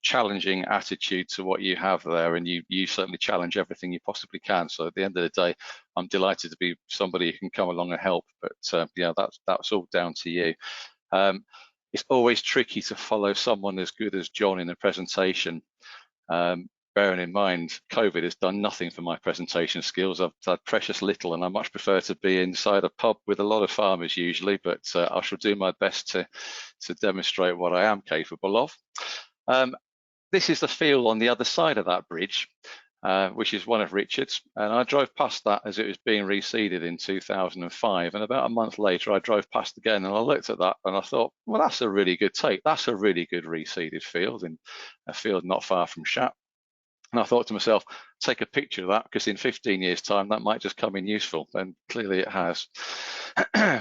challenging attitude to what you have there, and you certainly challenge everything you possibly can. So at the end of the day, I'm delighted to be somebody who can come along and help, but yeah, that's all down to you. It's always tricky to follow someone as good as John in a presentation, bearing in mind COVID has done nothing for my presentation skills. I've had precious little, and I much prefer to be inside a pub with a lot of farmers usually, but I shall do my best to demonstrate what I am capable of. This is the field on the other side of that bridge. which is one of Richard's, and I drove past that as it was being reseeded in 2005, and about a month later I drove past again and I looked at that and I thought, well, that's a really good take. That's a really good reseeded field, in a field not far from Shap. And I thought to myself, take a picture of that, because in 15 years time that might just come in useful, and clearly it has.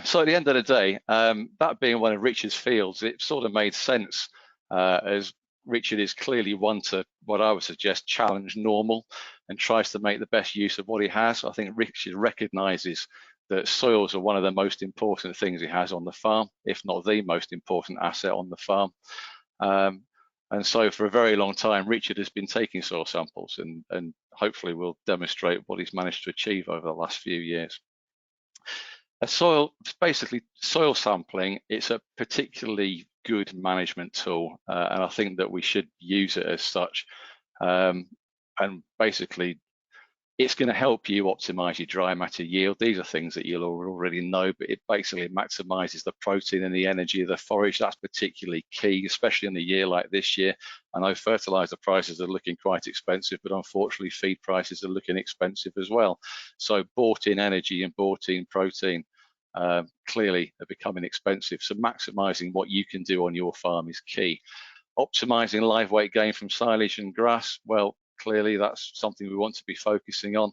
So at the end of the day, that being one of Richard's fields, it sort of made sense, as Richard is clearly one to, what I would suggest, challenge normal and tries to make the best use of what he has. I think Richard recognises that soils are one of the most important things he has on the farm, if not the most important asset on the farm. And so for a very long time, Richard has been taking soil samples, and hopefully will demonstrate what he's managed to achieve over the last few years. Basically soil sampling, it's a particularly good management tool, and I think that we should use it as such. And basically, it's going to help you optimize your dry matter yield. These are things that you'll already know, but it basically maximizes the protein and the energy of the forage. That's particularly key, especially in a year like this year. I know fertilizer prices are looking quite expensive, but unfortunately feed prices are looking expensive as well. So bought in energy and bought in protein clearly are becoming expensive. So maximizing what you can do on your farm is key. Optimizing live weight gain from silage and grass, well, clearly that's something we want to be focusing on.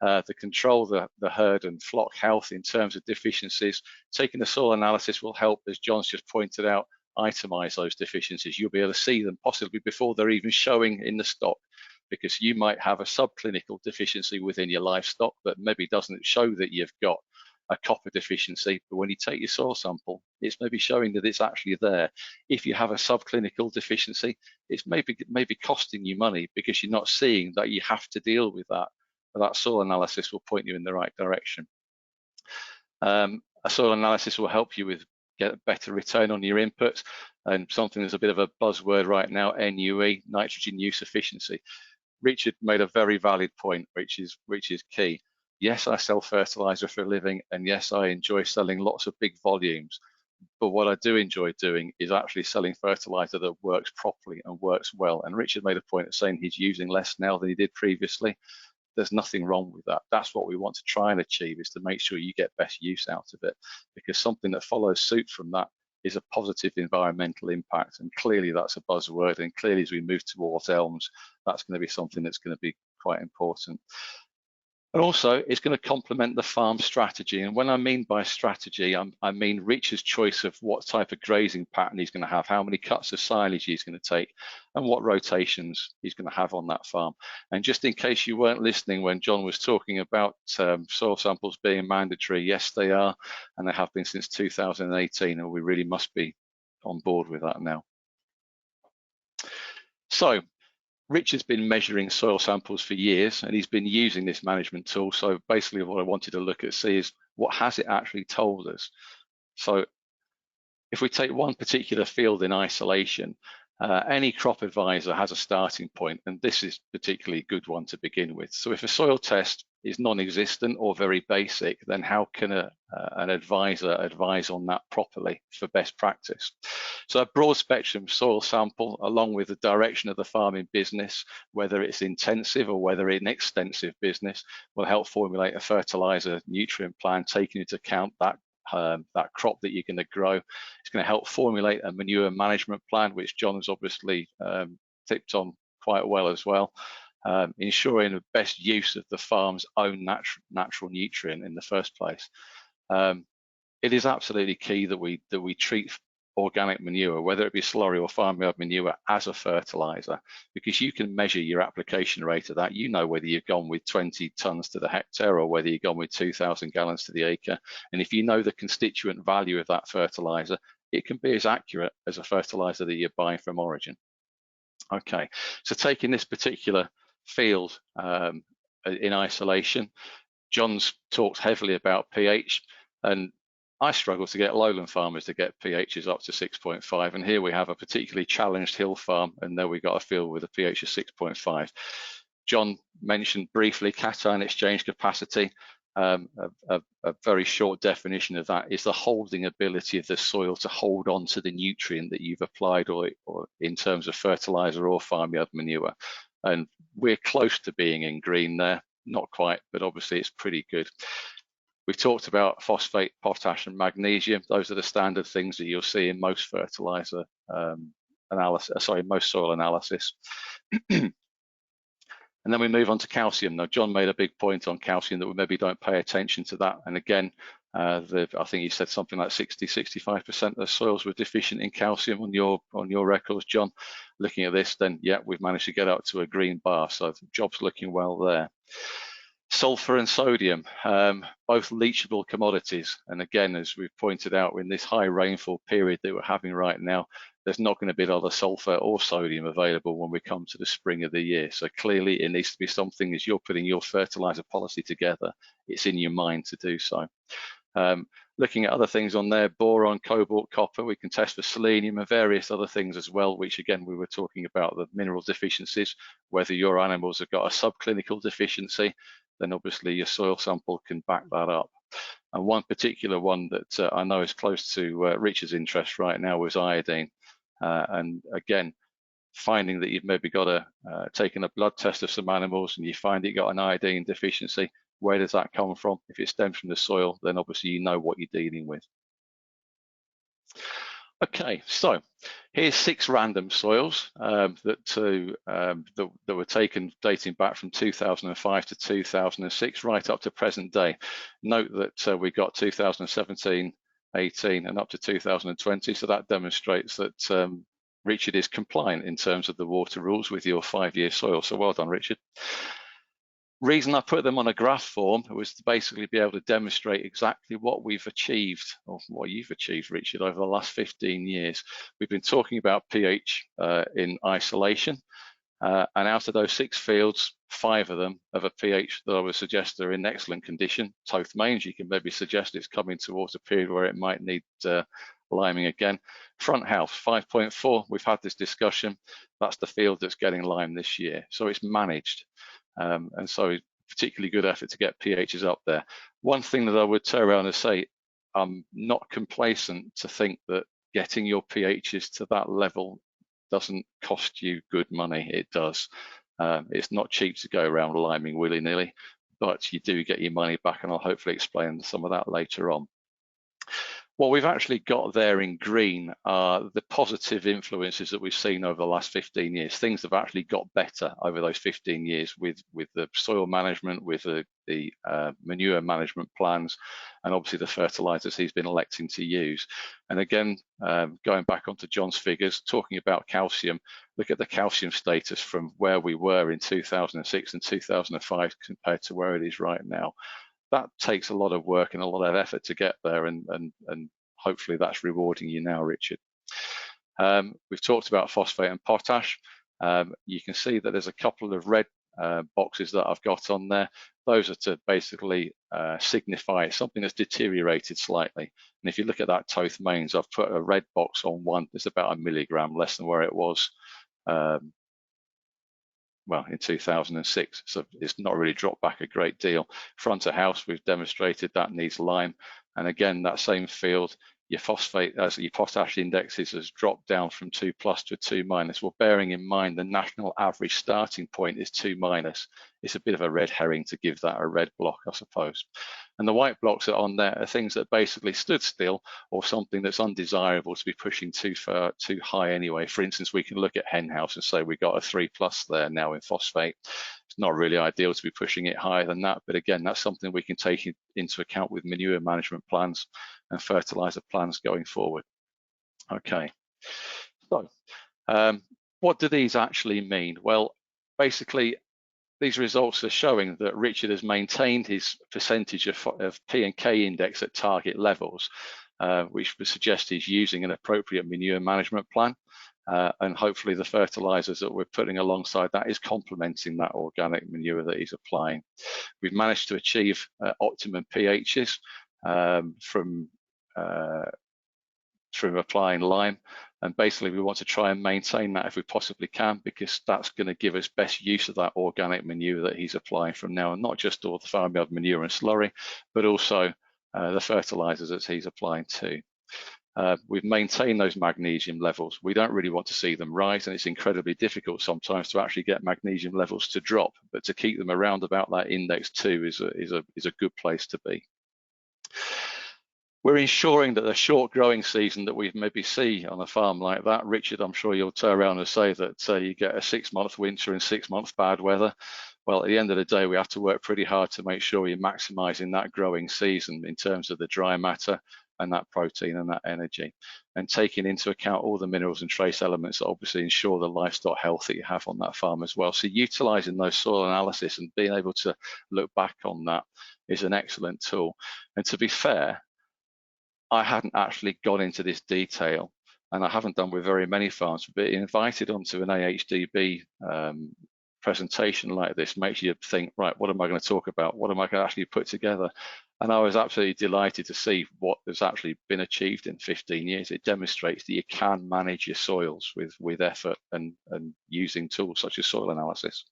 To control the herd and flock health in terms of deficiencies, taking the soil analysis will help, as John's just pointed out, itemize those deficiencies. You'll be able to see them possibly before they're even showing in the stock, because you might have a subclinical deficiency within your livestock that maybe doesn't show that you've got a copper deficiency, but when you take your soil sample, it's maybe showing that it's actually there. If you have a subclinical deficiency, it's maybe costing you money because you're not seeing that you have to deal with that. But that soil analysis will point you in the right direction. A soil analysis will help you with get a better return on your inputs, and something that's a bit of a buzzword right now, NUE, nitrogen use efficiency. Richard made a very valid point, which is key. Yes, I sell fertilizer for a living, and yes, I enjoy selling lots of big volumes. But what I do enjoy doing is actually selling fertilizer that works properly and works well. And Richard made a point of saying he's using less now than he did previously. There's nothing wrong with that. That's what we want to try and achieve, is to make sure you get best use out of it, because something that follows suit from that is a positive environmental impact. And clearly that's a buzzword. And clearly as we move towards elms, that's going to be something that's going to be quite important. And also, it's going to complement the farm strategy. And when I mean by strategy, I mean Richard's choice of what type of grazing pattern he's going to have, how many cuts of silage he's going to take, and what rotations he's going to have on that farm. And just in case you weren't listening when John was talking about soil samples being mandatory, yes, they are, and they have been since 2018, and we really must be on board with that now. So, Richard's been measuring soil samples for years, and he's been using this management tool. So basically what I wanted to look at, see, is what has it actually told us? So if we take one particular field in isolation, any crop advisor has a starting point, and this is particularly a good one to begin with. So if a soil test is non-existent or very basic, then how can an advisor advise on that properly for best practice? So a broad spectrum soil sample, along with the direction of the farming business, whether it's intensive or whether it's an extensive business, will help formulate a fertilizer nutrient plan, taking into account that crop that you're going to grow. It's going to help formulate a manure management plan, which John has obviously tipped on quite well as well, ensuring the best use of the farm's own natural nutrient in the first place. It is absolutely key that we treat organic manure, whether it be slurry or farmyard manure, as a fertilizer, because you can measure your application rate of that. You know whether you've gone with 20 tons to the hectare or whether you've gone with 2,000 gallons to the acre. And if you know the constituent value of that fertilizer, it can be as accurate as a fertilizer that you're buying from origin. Okay, so taking this particular field in isolation, John's talked heavily about pH, and I struggle to get lowland farmers to get pHs up to 6.5, and here we have a particularly challenged hill farm, and there we got a field with a pH of 6.5. John mentioned briefly cation exchange capacity. A very short definition of that is the holding ability of the soil to hold on to the nutrient that you've applied, or in terms of fertilizer or farmyard manure. and we're close to being in green there, not quite, but obviously it's pretty good. We've talked about phosphate, potash and magnesium. Those are the standard things that you'll see in most fertilizer analysis, most soil analysis. And then we move on to calcium. Now, John made a big point on calcium that we maybe don't pay attention to that. And again, I think you said something like 60–65% of the soils were deficient in calcium on your records, John. Looking at this, then yeah, we've managed to get up to a green bar, so the job's looking well there. Sulfur and sodium, both leachable commodities. And again, as we've pointed out, in this high rainfall period that we're having right now, there's not going to be a lot of sulfur or sodium available when we come to the spring of the year. So clearly it needs to be something, as you're putting your fertilizer policy together, it's in your mind to do so. Looking at other things on there, boron, cobalt, copper, we can test for selenium and various other things as well, which again, we were talking about the mineral deficiencies. Whether your animals have got a subclinical deficiency, then obviously your soil sample can back that up. And one particular one that I know is close to Richard's interest right now was iodine. And again, finding that you've maybe got taken a blood test of some animals and you find you've got an iodine deficiency, where does that come from? If it stems from the soil, then obviously you know what you're dealing with. Okay, so here's 6 random soils that were taken dating back from 2005 to 2006, right up to present day. Note that we got 2017, 18 and up to 2020, so that demonstrates that Richard is compliant in terms of the water rules with your 5-year soil, so well done, Richard. Reason I put them on a graph form was to basically be able to demonstrate exactly what we've achieved, or what you've achieved, Richard, over the last 15 years. We've been talking about pH in isolation, and out of those 6 fields, 5 of them have a pH that I would suggest are in excellent condition. Toth Mains, you can maybe suggest it's coming towards a period where it might need liming again. Front House, 5.4, we've had this discussion. That's the field that's getting lime this year, so it's managed. And so particularly good effort to get pHs up there. One thing that I would turn around and say, I'm not complacent to think that getting your pHs to that level doesn't cost you good money. It does. It's not cheap to go around liming willy-nilly, but you do get your money back, and I'll hopefully explain some of that later on. What we've actually got there in green are the positive influences that we've seen over the last 15 years. Things have actually got better over those 15 years with the soil management, with the manure management plans, and obviously the fertilizers he's been electing to use. And again, going back onto John's figures, talking about calcium, look at the calcium status from where we were in 2006 and 2005 compared to where it is right now. That takes a lot of work and a lot of effort to get there, and hopefully that's rewarding you now, Richard. We've talked about phosphate and potash. You can see that there's a couple of red boxes that I've got on there. Those are to basically signify something that's deteriorated slightly. And if you look at that Toth Mains, I've put a red box on one. It's about 1 milligram less than where it was well, in 2006, so it's not really dropped back a great deal. Front of house, we've demonstrated that needs lime, and again, that same field, your phosphate, your potash indexes has dropped down from 2+ to 2-. Well, bearing in mind the national average starting point is 2-. It's a bit of a red herring to give that a red block, I suppose. And the white blocks that are on there are things that basically stood still, or something that's undesirable to be pushing too high anyway. For instance, we can look at hen house and say we got a 3+ there now in phosphate. It's not really ideal to be pushing it higher than that, but again, that's something we can take into account with manure management plans and fertilizer plans going forward. Okay, so what do these actually mean? Well, basically, these results are showing that Richard has maintained his percentage of P and K index at target levels, which would suggest he's using an appropriate manure management plan. And hopefully the fertilizers that we're putting alongside that is complementing that organic manure that he's applying. We've managed to achieve optimum pHs from applying lime, and basically we want to try and maintain that if we possibly can, because that's going to give us best use of that organic manure that he's applying from now, and not just all the farmyard manure and slurry, but also the fertilizers that he's applying too. we've maintained those magnesium levels. We don't really want to see them rise, and it's incredibly difficult sometimes to actually get magnesium levels to drop, but to keep them around about that index 2 is a good place to be. We're ensuring that the short growing season that we maybe see on a farm like that, Richard, I'm sure you'll turn around and say that you get a 6-month winter and 6 months bad weather. Well, at the end of the day, we have to work pretty hard to make sure you're maximising that growing season in terms of the dry matter and that protein and that energy, and taking into account all the minerals and trace elements that obviously ensure the livestock health that you have on that farm as well. So utilising those soil analysis and being able to look back on that is an excellent tool. And to be fair, I hadn't actually gone into this detail, and I haven't done with very many farms, but invited onto an AHDB presentation like this makes you think, right, what am I going to talk about? What am I going to actually put together? And I was absolutely delighted to see what has actually been achieved in 15 years. It demonstrates that you can manage your soils with effort and using tools such as soil analysis.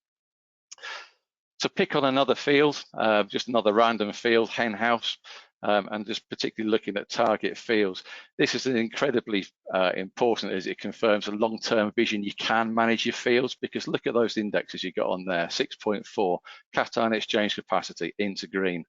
To pick on another field, just another random field, hen house, and just particularly looking at target fields, this is an incredibly important as it confirms a long-term vision. You can manage your fields, because look at those indexes you got on there, 6.4, cation exchange capacity into green.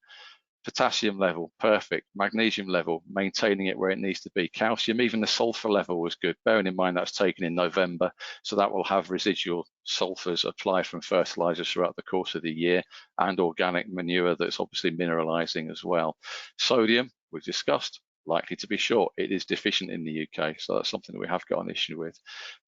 Potassium level, perfect. Magnesium level, maintaining it where it needs to be. Calcium, even the sulfur level was good. Bearing in mind that's taken in November, so that will have residual sulfurs applied from fertilizers throughout the course of the year, and organic manure that's obviously mineralizing as well. Sodium, we've discussed, likely to be short. It is deficient in the UK, so that's something that we have got an issue with.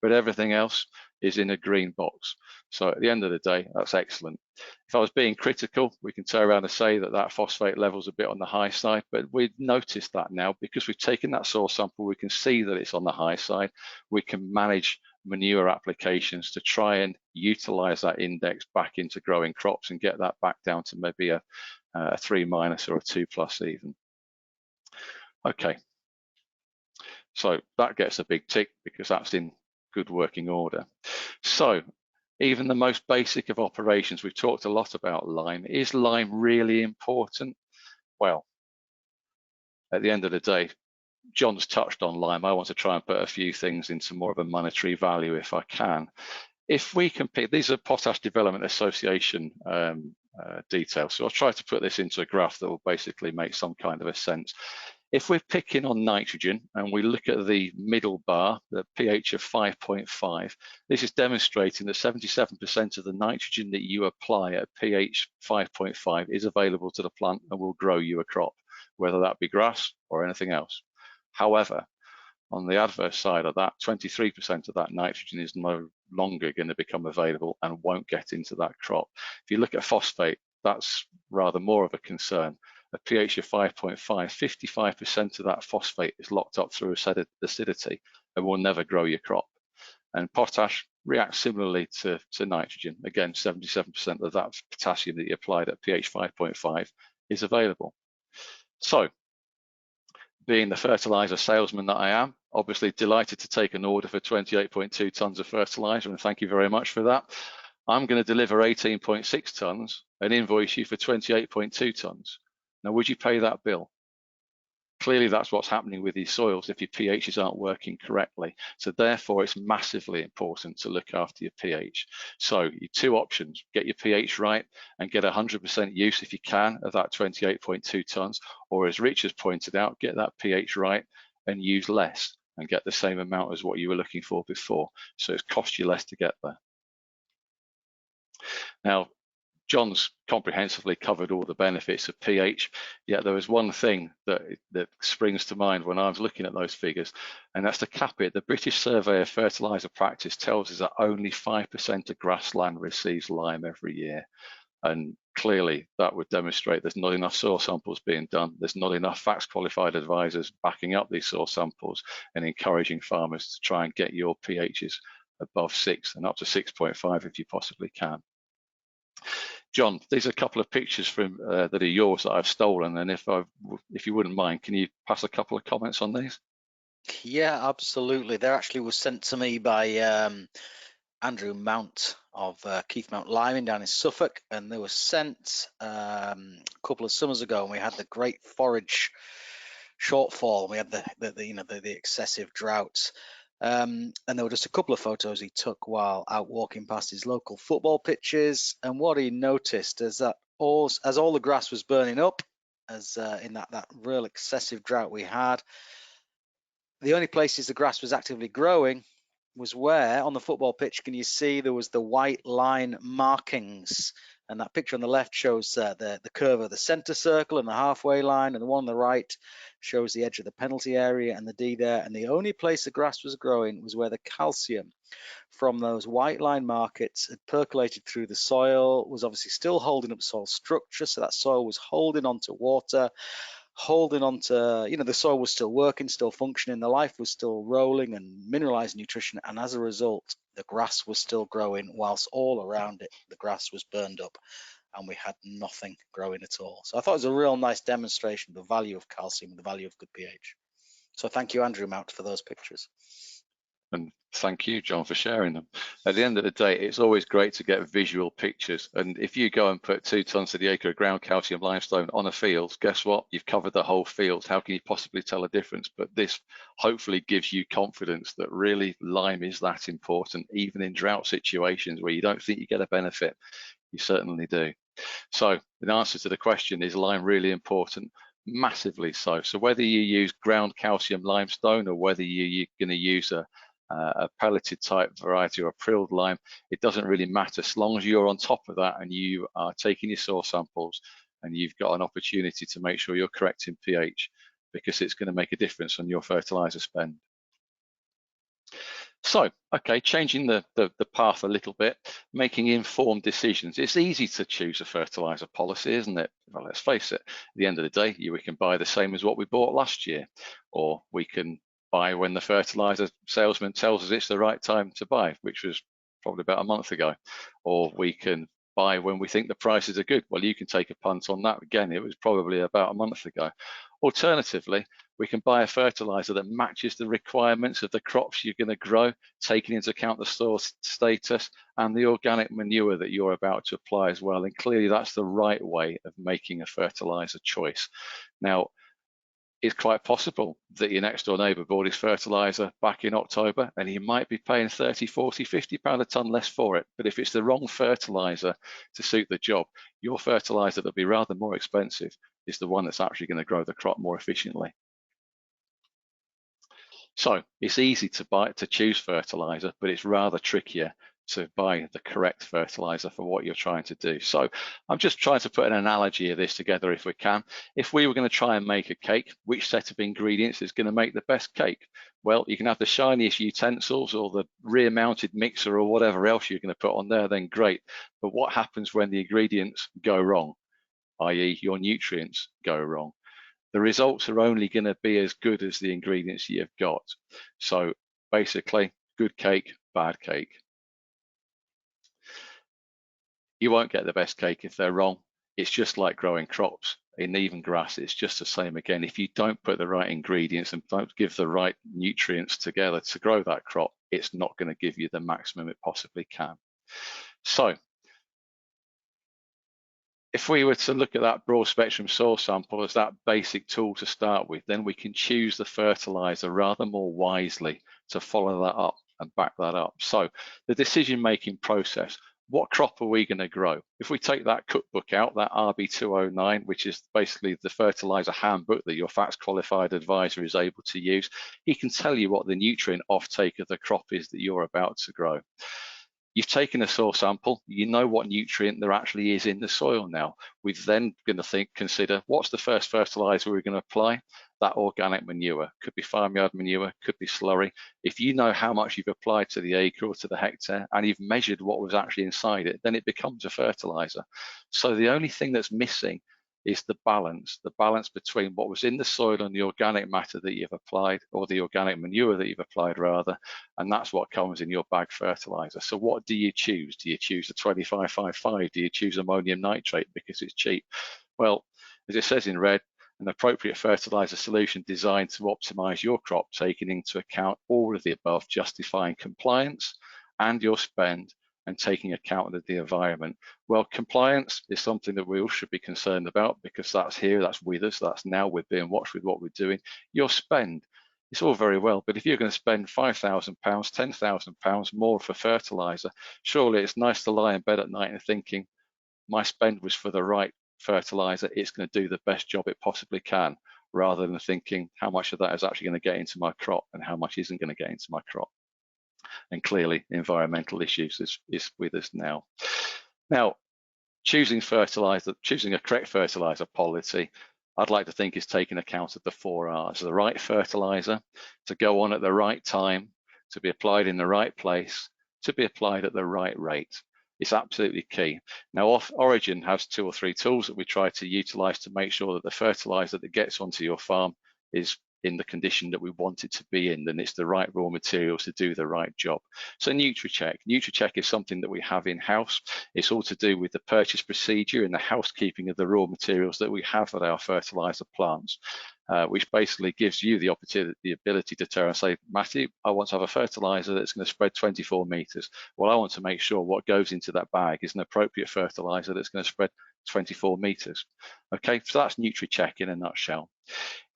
But everything else is in a green box. So at the end of the day, that's excellent. If I was being critical, we can turn around and say that that phosphate level is a bit on the high side, but we've noticed that now because we've taken that soil sample, we can see that it's on the high side. We can manage manure applications to try and utilize that index back into growing crops and get that back down to maybe a 3- or a 2+ even. Okay, so that gets a big tick because that's in good working order. So even the most basic of operations, we've talked a lot about lime. Is lime really important? Well, at the end of the day, John's touched on lime. I want to try and put a few things into more of a monetary value if I can. If we compare, these are Potash Development Association details. So I'll try to put this into a graph that will basically make some kind of a sense. If we're picking on nitrogen and we look at the middle bar, the pH of 5.5, this is demonstrating that 77% of the nitrogen that you apply at pH 5.5 is available to the plant and will grow you a crop, whether that be grass or anything else. However, on the adverse side of that, 23% of that nitrogen is no longer going to become available and won't get into that crop. If you look at phosphate, that's rather more of a concern. A pH of 5.5, 55% of that phosphate is locked up through acidity and will never grow your crop. And potash reacts similarly to nitrogen. Again, 77% of that potassium that you applied at pH 5.5 is available. So, being the fertiliser salesman that I am, obviously delighted to take an order for 28.2 tonnes of fertiliser, and thank you very much for that. I'm going to deliver 18.6 tonnes and invoice you for 28.2 tonnes. Now, would you pay that bill? Clearly, that's what's happening with these soils if your pHs aren't working correctly. So therefore, it's massively important to look after your pH. So your two options, get your pH right and get 100% use if you can of that 28.2 tonnes, or as Rich has pointed out, get that pH right and use less and get the same amount as what you were looking for before. So it's cost you less to get there. Now, John's comprehensively covered all the benefits of pH, yet there is one thing that springs to mind when I was looking at those figures, and that's to cap it. The British Survey of Fertiliser Practice tells us that only 5% of grassland receives lime every year. And clearly that would demonstrate there's not enough soil samples being done. There's not enough facts qualified advisors backing up these soil samples and encouraging farmers to try and get your pHs above 6 and up to 6.5 if you possibly can. John, these are a couple of pictures from that are yours that I've stolen, and if you wouldn't mind, can you pass a couple of comments on these? Yeah, absolutely. They actually were sent to me by Andrew Mount of Keith Mount Liming down in Suffolk, and they were sent a couple of summers ago, and we had the great forage shortfall. We had the excessive droughts. And there were just a couple of photos he took while out walking past his local football pitches. And what he noticed is that as all the grass was burning up, as in that real excessive drought we had, the only places the grass was actively growing was where on the football pitch can you see there was the white line markings. And that picture on the left shows the curve of the center circle and the halfway line, and the one on the right shows the edge of the penalty area and the D there. And the only place the grass was growing was where the calcium from those white line markets had percolated through the soil, was obviously still holding up soil structure, so that soil was holding onto water, holding on to, the soil was still working, still functioning, the life was still rolling and mineralized nutrition, and as a result, the grass was still growing whilst all around it, the grass was burned up and we had nothing growing at all. So I thought it was a real nice demonstration of the value of calcium and the value of good pH. So thank you, Andrew Mount, for those pictures. And thank you, John, for sharing them. At the end of the day, it's always great to get visual pictures. And if you go and put 2 tons to the acre of ground calcium limestone on a field, guess what? You've covered the whole field. How can you possibly tell a difference? But this hopefully gives you confidence that really lime is that important, even in drought situations where you don't think you get a benefit. You certainly do. So the answer to the question, is lime really important? Massively so. So whether you use ground calcium limestone or whether you're going to use a pelleted type variety or a prilled lime, it doesn't really matter, as long as you're on top of that and you are taking your soil samples and you've got an opportunity to make sure you're correcting pH, because it's going to make a difference on your fertilizer spend. So, okay, changing the path a little bit, making informed decisions. It's easy to choose a fertilizer policy, isn't it? Well, let's face it, at the end of the day, we can buy the same as what we bought last year, or we can buy when the fertilizer salesman tells us it's the right time to buy, which was probably about a month ago, or we can buy when we think the prices are good. Well, you can take a punt on that. Again, it was probably about a month ago. Alternatively, we can buy a fertilizer that matches the requirements of the crops you're going to grow, taking into account the soil status and the organic manure that you're about to apply as well. And clearly that's the right way of making a fertilizer choice. Now, it's quite possible that your next door neighbour bought his fertiliser back in October and he might be paying 30, 40, 50 pound a tonne less for it. But if it's the wrong fertiliser to suit the job, your fertiliser that'll be rather more expensive is the one that's actually going to grow the crop more efficiently. So it's easy to choose fertiliser, but it's rather trickier to buy the correct fertilizer for what you're trying to do. So I'm just trying to put an analogy of this together if we can. If we were going to try and make a cake, which set of ingredients is going to make the best cake? Well, you can have the shiniest utensils or the rear mounted mixer or whatever else you're going to put on there, then great. But what happens when the ingredients go wrong, i.e. your nutrients go wrong? The results are only going to be as good as the ingredients you've got. So basically, good cake, bad cake. You won't get the best cake if they're wrong. It's just like growing crops in even grass. It's just the same again. If you don't put the right ingredients and don't give the right nutrients together to grow that crop, it's not going to give you the maximum it possibly can. So if we were to look at that broad spectrum soil sample as that basic tool to start with, then we can choose the fertilizer rather more wisely to follow that up and back that up. So the decision-making process, what crop are we going to grow? If we take that cookbook out, that RB209, which is basically the fertilizer handbook that your FACTS qualified advisor is able to use, he can tell you what the nutrient offtake of the crop is that you're about to grow. You've taken a soil sample, you know what nutrient there actually is in the soil now. We're then going to consider what's the first fertilizer we're going to apply. That organic manure, could be farmyard manure, could be slurry. If you know how much you've applied to the acre or to the hectare and you've measured what was actually inside it, then it becomes a fertilizer. So the only thing that's missing is the balance between what was in the soil and the organic matter that you've applied, or the organic manure that you've applied rather, and that's what comes in your bag fertilizer. So what do you choose? Do you choose the 2555? Do you choose ammonium nitrate because it's cheap? Well, as it says in red, an appropriate fertilizer solution designed to optimize your crop, taking into account all of the above, justifying compliance and your spend and taking account of the environment. Well, compliance is something that we all should be concerned about, because that's here, that's with us, that's now, we're being watched with what we're doing. Your spend, it's all very well, but if you're going to spend £5,000, £10,000 more for fertiliser, surely it's nice to lie in bed at night and thinking, my spend was for the right fertiliser, it's going to do the best job it possibly can, rather than thinking how much of that is actually going to get into my crop and how much isn't going to get into my crop. And clearly environmental issues is with us now. Now, choosing fertiliser, choosing a correct fertiliser policy, I'd like to think is taking account of the 4 R's: the right fertiliser, to go on at the right time, to be applied in the right place, to be applied at the right rate. It's absolutely key. Now, Origin has 2 or 3 tools that we try to utilise to make sure that the fertiliser that gets onto your farm is in the condition that we want it to be in, and it's the right raw materials to do the right job. So NutriCheck is something that we have in-house. It's all to do with the purchase procedure and the housekeeping of the raw materials that we have at our fertiliser plants, which basically gives you the ability to turn and say, Matthew, I want to have a fertiliser that's going to spread 24 metres. Well, I want to make sure what goes into that bag is an appropriate fertiliser that's going to spread 24 metres. Okay, so that's NutriCheck in a nutshell.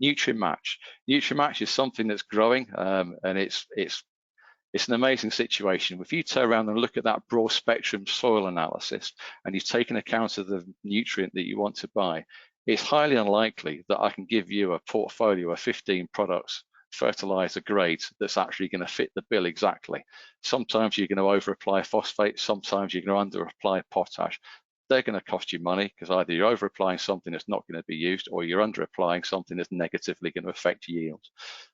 NutriMatch. NutriMatch is something that's growing, and it's an amazing situation. If you turn around and look at that broad spectrum soil analysis and you've taken account of the nutrient that you want to buy, it's highly unlikely that I can give you a portfolio of 15 products, fertilizer grades, that's actually going to fit the bill exactly. Sometimes you're going to over apply phosphate, sometimes you're going to under apply potash. They're going to cost you money, because either you're over applying something that's not going to be used, or you're under applying something that's negatively going to affect yield.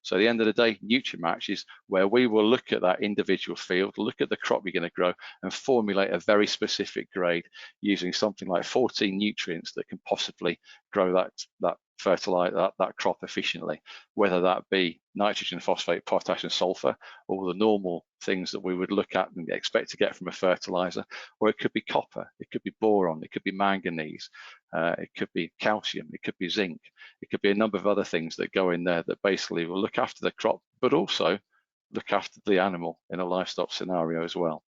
So at the end of the day, NutriMatch is where we will look at that individual field, look at the crop you're going to grow, and formulate a very specific grade using something like 14 nutrients that can possibly grow that fertilizer, that crop efficiently, whether that be nitrogen, phosphate, potash and sulfur, or the normal things that we would look at and expect to get from a fertilizer, or it could be copper, it could be boron, it could be manganese, it could be calcium, it could be zinc, it could be a number of other things that go in there that basically will look after the crop, but also look after the animal in a livestock scenario as well.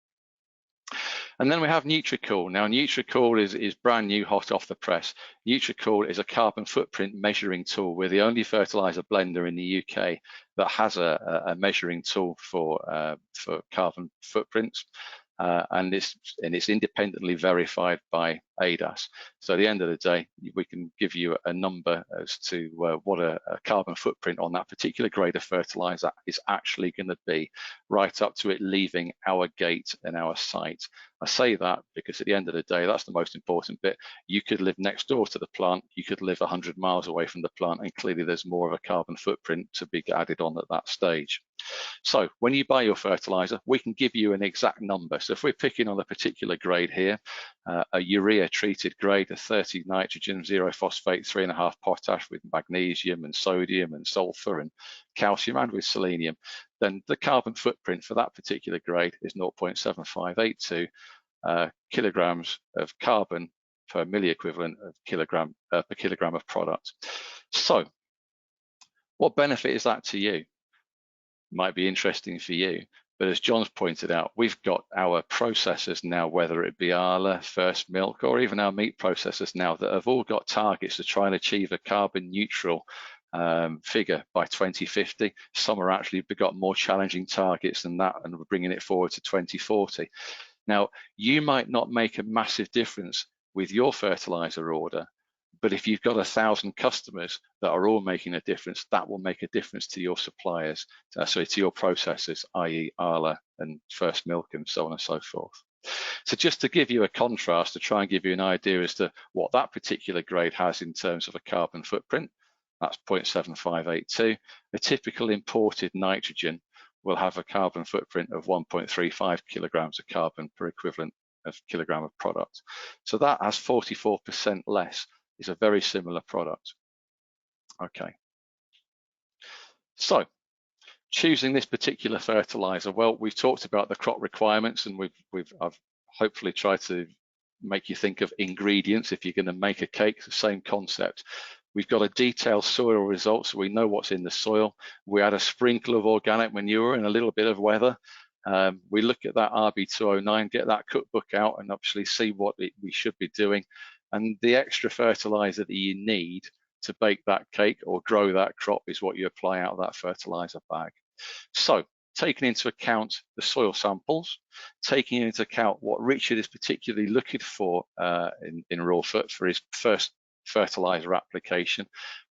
And then we have NutriCool. Now, NutriCool is brand new, hot off the press. NutriCool is a carbon footprint measuring tool. We're the only fertilizer blender in the UK that has a measuring tool for carbon footprints, and it's independently verified by ADAS. So at the end of the day, we can give you a number as to what a carbon footprint on that particular grade of fertilizer is actually going to be, right up to it leaving our gate and our site. I say that because at the end of the day, that's the most important bit. You could live next door to the plant, you could live 100 miles away from the plant, and clearly there's more of a carbon footprint to be added on at that stage. So when you buy your fertilizer, we can give you an exact number. So if we're picking on a particular grade here, a urea treated grade of 30 nitrogen, 0 phosphate, 3.5 potash with magnesium and sodium and sulfur and calcium and with selenium, then the carbon footprint for that particular grade is 0.7582 kilograms of carbon per milliequivalent of kilogram per kilogram of product. So what benefit is that to you? Might be interesting for you, but as John's pointed out, we've got our processors now, whether it be Arla, First Milk, or even our meat processors now, that have all got targets to try and achieve a carbon neutral figure by 2050. Some are actually got more challenging targets than that, and we're bringing it forward to 2040. Now, you might not make a massive difference with your fertilizer order, but if you've got 1,000 customers that are all making a difference, that will make a difference to your suppliers, to your processors, i.e. Arla and First Milk and so on and so forth. So just to give you a contrast, to try and give you an idea as to what that particular grade has in terms of a carbon footprint, that's 0.7582. A typical imported nitrogen will have a carbon footprint of 1.35 kilograms of carbon per equivalent of kilogram of product. So that has 44% less. Is a very similar product. Okay. So choosing this particular fertilizer, well, we've talked about the crop requirements, and I've hopefully tried to make you think of ingredients. If you're going to make a cake, it's the same concept. We've got a detailed soil result, so we know what's in the soil. We add a sprinkle of organic manure and a little bit of weather. We look at that RB209, get that cookbook out, and obviously see what we should be doing, and the extra fertilizer that you need to bake that cake or grow that crop is what you apply out of that fertilizer bag. So taking into account the soil samples, taking into account what Richard is particularly looking for in Rawfoot for his first fertilizer application,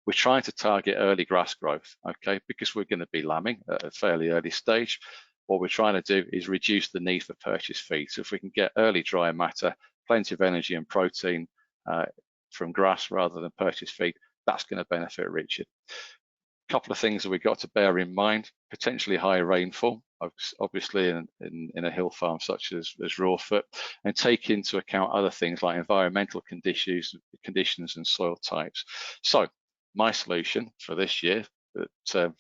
we're trying to target early grass growth, okay, because we're going to be lambing at a fairly early stage. What we're trying to do is reduce the need for purchased feed. So if we can get early dry matter, plenty of energy and protein from grass rather than purchased feed, that's going to benefit Richard. A couple of things that we've got to bear in mind: potentially high rainfall, obviously in a hill farm such as Rawfoot, and take into account other things like environmental conditions and soil types. So my solution for this year, that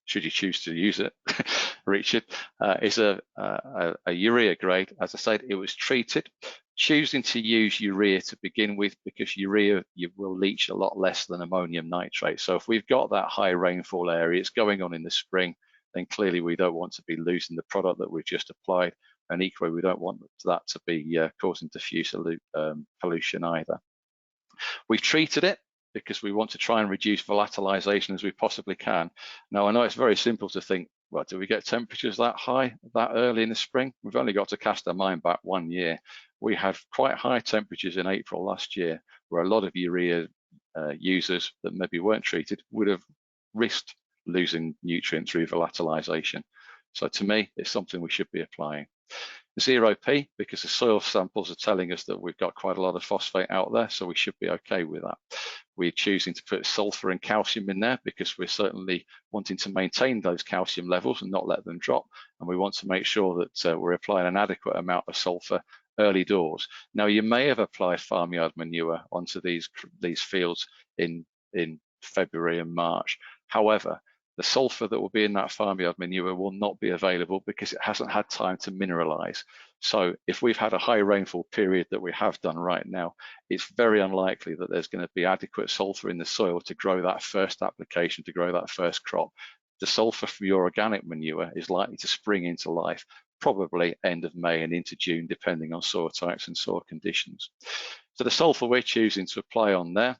should you choose to use it, Richard, is a urea grade. As I said, it was treated. Choosing to use urea to begin with, because urea will leach a lot less than ammonium nitrate. So if we've got that high rainfall area, it's going on in the spring, then clearly we don't want to be losing the product that we've just applied, and equally we don't want that to be causing diffuse pollution either. We've treated it because we want to try and reduce volatilization as we possibly can. Now, I know it's very simple to think, well, do we get temperatures that high that early in the spring? We've only got to cast our mind back 1 year. We had quite high temperatures in April last year, where a lot of urea users that maybe weren't treated would have risked losing nutrient through volatilization. So to me, it's something we should be applying. 0P, because the soil samples are telling us that we've got quite a lot of phosphate out there, so we should be okay with that. We're choosing to put sulfur and calcium in there because we're certainly wanting to maintain those calcium levels and not let them drop, and we want to make sure that we're applying an adequate amount of sulfur early doors. Now, you may have applied farmyard manure onto these fields in February and March. However, the sulfur that will be in that farmyard manure will not be available because it hasn't had time to mineralize. So if we've had a high rainfall period that we have done right now, it's very unlikely that there's going to be adequate sulfur in the soil to grow that first application, to grow that first crop. The sulfur from your organic manure is likely to spring into life, probably end of May and into June, depending on soil types and soil conditions. So the sulfur we're choosing to apply on there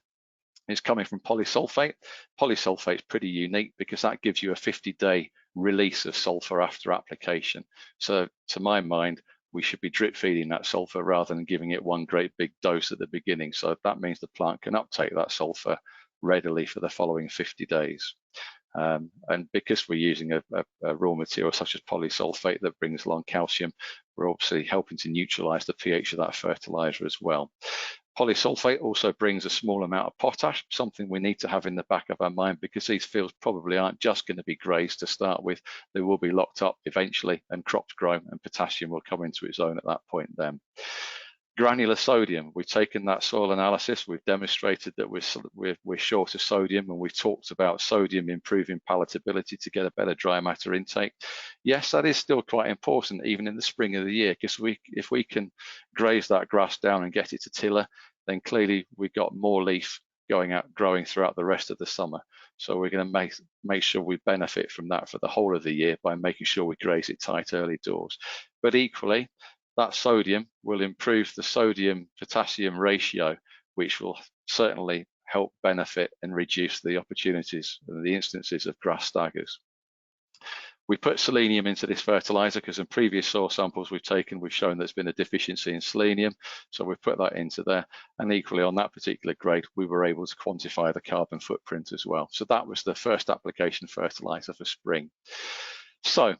is coming from polysulfate. Polysulfate is pretty unique because that gives you a 50-day release of sulfur after application. So to my mind, we should be drip feeding that sulfur rather than giving it one great big dose at the beginning. So that means the plant can uptake that sulfur readily for the following 50 days. And because we're using a raw material such as polysulfate that brings along calcium, we're obviously helping to neutralize the pH of that fertilizer as well. Polysulfate also brings a small amount of potash, something we need to have in the back of our mind because these fields probably aren't just going to be grazed to start with. They will be locked up eventually and crops grow, and potassium will come into its own at that point then. Granular sodium, we've taken that soil analysis, we've demonstrated that we're short of sodium, and we've talked about sodium improving palatability to get a better dry matter intake. Yes, that is still quite important even in the spring of the year, because if we can graze that grass down and get it to tiller, then clearly we've got more leaf growing throughout the rest of the summer. So we're going to make sure we benefit from that for the whole of the year by making sure we graze it tight early doors. But equally, that sodium will improve the sodium-potassium ratio, which will certainly help benefit and reduce the opportunities and the instances of grass staggers. We put selenium into this fertilizer because in previous soil samples we've taken, we've shown there's been a deficiency in selenium. So we've put that into there. And equally on that particular grade, we were able to quantify the carbon footprint as well. So that was the first application fertilizer for spring. So,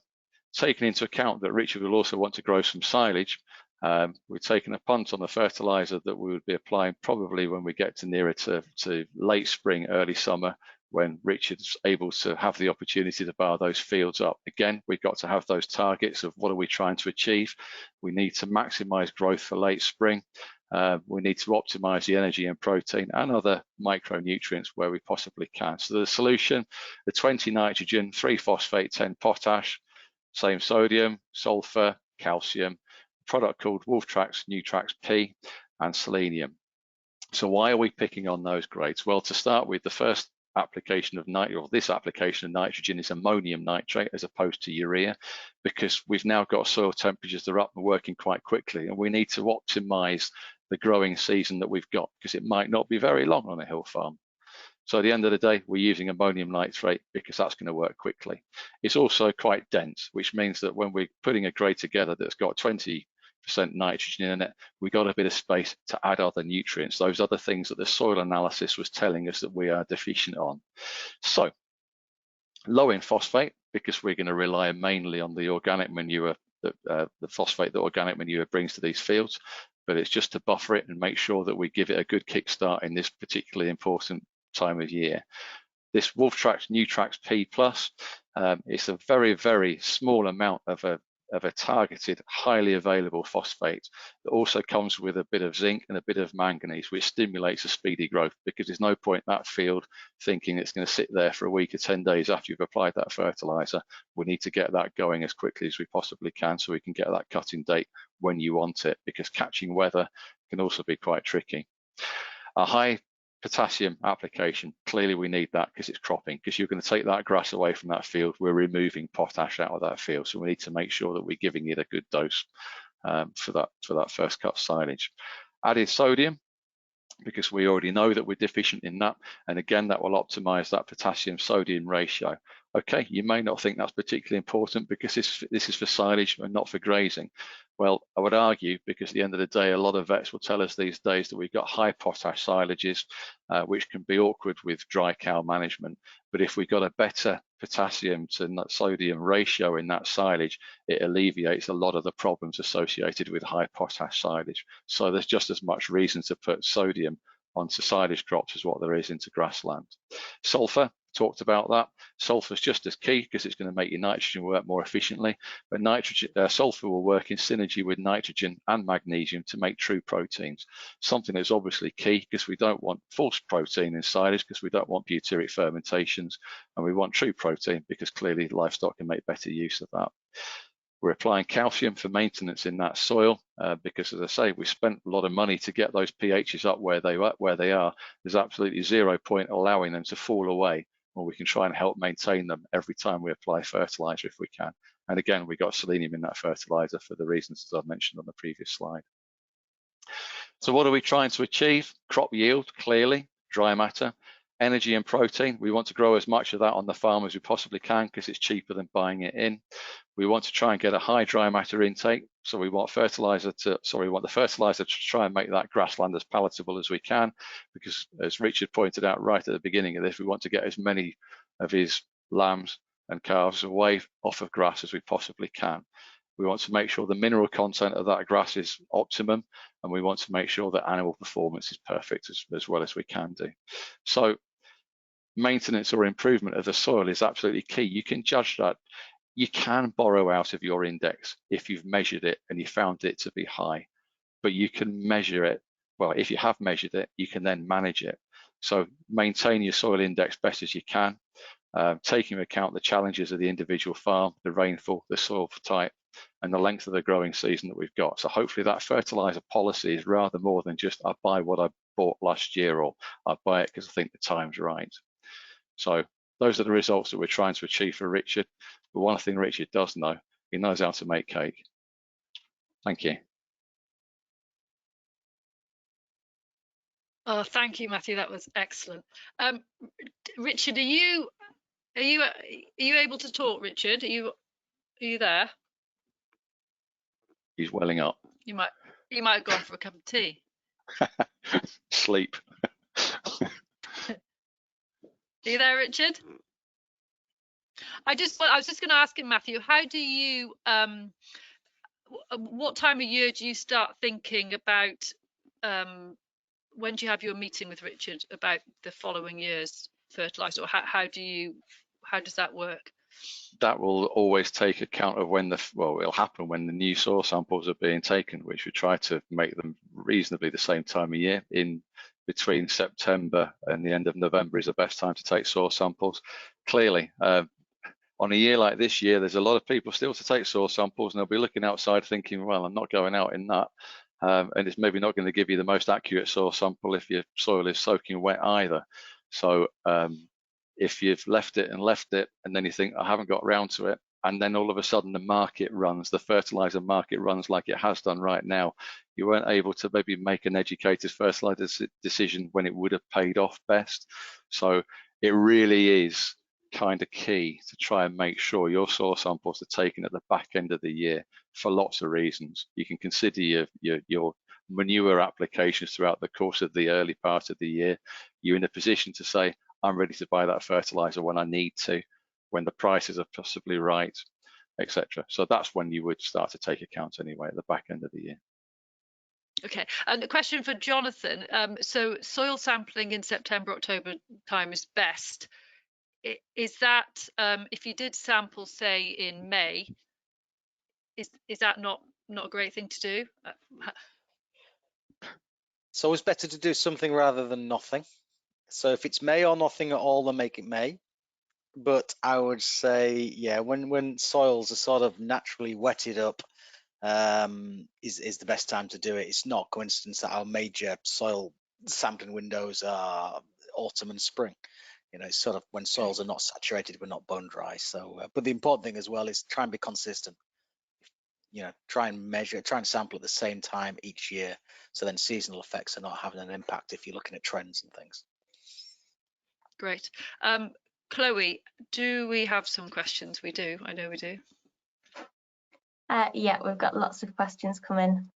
taking into account that Richard will also want to grow some silage, we've taken a punt on the fertilizer that we would be applying probably when we get to nearer to late spring, early summer, when Richard's able to have the opportunity to bar those fields up. Again, we've got to have those targets of what are we trying to achieve. We need to maximize growth for late spring. We need to optimize the energy and protein and other micronutrients where we possibly can. So the solution, the 20 nitrogen, 3 phosphate, 10 potash, same sodium, sulfur, calcium, product called Wolftrax, Nutrax P, and selenium. So why are we picking on those grades? Well, to start with, the first application of nitrogen, or this application of nitrogen, is ammonium nitrate as opposed to urea, because we've now got soil temperatures that are up and working quite quickly, and we need to optimize the growing season that we've got, because it might not be very long on a hill farm. So at the end of the day, we're using ammonium nitrate because that's going to work quickly. It's also quite dense, which means that when we're putting a grade together that's got 20% nitrogen in it, we got a bit of space to add other nutrients, those other things that the soil analysis was telling us that we are deficient on. So low in phosphate, because we're going to rely mainly on the organic manure, the phosphate that organic manure brings to these fields, but it's just to buffer it and make sure that we give it a good kickstart in this particularly important time of year. This Wolftrax Nutrax P+, it's a very, very small amount of a targeted, highly available phosphate that also comes with a bit of zinc and a bit of manganese, which stimulates a speedy growth, because there's no point in that field thinking it's going to sit there for a week or 10 days after you've applied that fertilizer. We need to get that going as quickly as we possibly can so we can get that cutting date when you want it, because catching weather can also be quite tricky. A high potassium application, clearly we need that because it's cropping, because you're going to take that grass away from that field, we're removing potash out of that field, so we need to make sure that we're giving it a good dose for that first cut silage. Added sodium, because we already know that we're deficient in that, and again that will optimize that potassium sodium ratio. Okay, you may not think that's particularly important because this is for silage and not for grazing. Well, I would argue, because at the end of the day, a lot of vets will tell us these days that we've got high potash silages, which can be awkward with dry cow management. But if we've got a better potassium to sodium ratio in that silage, it alleviates a lot of the problems associated with high potash silage. So there's just as much reason to put sodium onto silage crops as what there is into grassland. Sulfur, talked about that. Sulfur is just as key because it's going to make your nitrogen work more efficiently, but sulfur will work in synergy with nitrogen and magnesium to make true proteins, something that's obviously key because we don't want false protein in silage, because we don't want butyric fermentations, and we want true protein because clearly livestock can make better use of that. We're applying calcium for maintenance in that soil because, as I say, we spent a lot of money to get those pHs up where they are. There's absolutely 0 point allowing them to fall away, or we can try and help maintain them every time we apply fertilizer if we can. And again, we got selenium in that fertilizer for the reasons as I mentioned on the previous slide. So what are we trying to achieve? Crop yield, clearly, dry matter. Energy and protein, we want to grow as much of that on the farm as we possibly can because it's cheaper than buying it in. We want to try and get a high dry matter intake, so we want the fertilizer to try and make that grassland as palatable as we can, because as Richard pointed out right at the beginning of this, we want to get as many of his lambs and calves away off of grass as we possibly can. We want to make sure the mineral content of that grass is optimum, and we want to make sure that animal performance is perfect as well as we can do. So maintenance or improvement of the soil is absolutely key. You can judge that. You can borrow out of your index if you've measured it and you found it to be high, but you can measure it. Well, if you have measured it, you can then manage it. So maintain your soil index best as you can, taking into account the challenges of the individual farm, the rainfall, the soil type, and the length of the growing season that we've got. So hopefully that fertilizer policy is rather more than just I buy what I bought last year, or I buy it because I think the time's right. So those are the results that we're trying to achieve for Richard. But one thing Richard does know, he knows how to make cake. Thank you. Oh, thank you, Matthew. That was excellent. Richard, are you able to talk? Richard, are you there? He's welling up. You might have gone for a cup of tea. Sleep. Are you there, Richard? I was just going to ask him, Matthew, how do you what time of year do you start thinking about when do you have your meeting with Richard about the following year's fertilizer, or how does that work? That will always take account of when it'll happen when the new soil samples are being taken, which we try to make them reasonably the same time of year. In between September and the end of November is the best time to take soil samples. Clearly, on a year like this year, there's a lot of people still to take soil samples, and they'll be looking outside thinking, well, I'm not going out in that. And it's maybe not going to give you the most accurate soil sample if your soil is soaking wet either. So if you've left it and then you think, I haven't got around to it, and then all of a sudden the market runs, the fertilizer market runs like it has done right now, you weren't able to maybe make an educated fertilizer decision when it would have paid off best. So it really is kind of key to try and make sure your soil samples are taken at the back end of the year for lots of reasons. You can consider your manure applications throughout the course of the early part of the year. You're in a position to say, I'm ready to buy that fertilizer when I need to, when the prices are possibly right, etc. So that's when you would start to take account anyway at the back end of the year. Okay, and a question for Jonathan. So soil sampling in September, October time is best. Is that if you did sample, say, in May, is that not a great thing to do? It's always better to do something rather than nothing. So if it's May or nothing at all, then make it May. But I would say, yeah, when soils are sort of naturally wetted up, is the best time to do it. It's not a coincidence that our major soil sampling windows are autumn and spring. You know, it's sort of when soils are not saturated but not bone dry. So, but the important thing as well is try and be consistent. You know, try and sample at the same time each year, so then seasonal effects are not having an impact if you're looking at trends and things. Great. Chloe, do we have some questions? We do. I know we do. Yeah, we've got lots of questions coming.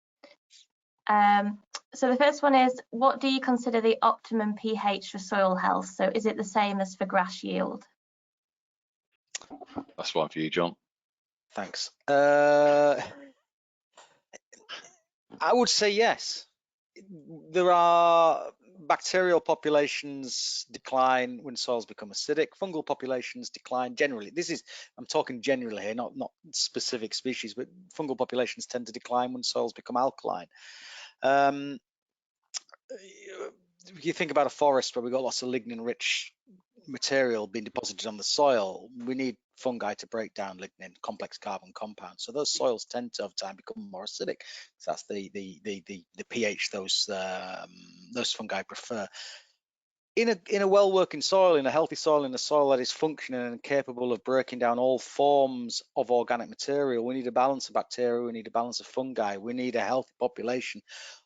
So the first one is, what do you consider the optimum pH for soil health? So is it the same as for grass yield? That's one for you, John. Thanks. I would say yes. There are bacterial populations decline when soils become acidic. Fungal populations decline generally. I'm talking generally here, not specific species, but fungal populations tend to decline when soils become alkaline. You think about a forest where we've got lots of lignin-rich material being deposited on the soil. We need fungi to break down lignin, complex carbon compounds. So those soils tend to, over time, become more acidic. So that's the pH those fungi prefer. In a well-working soil, in a healthy soil, in a soil that is functioning and capable of breaking down all forms of organic material, we need a balance of bacteria, we need a balance of fungi, we need a healthy population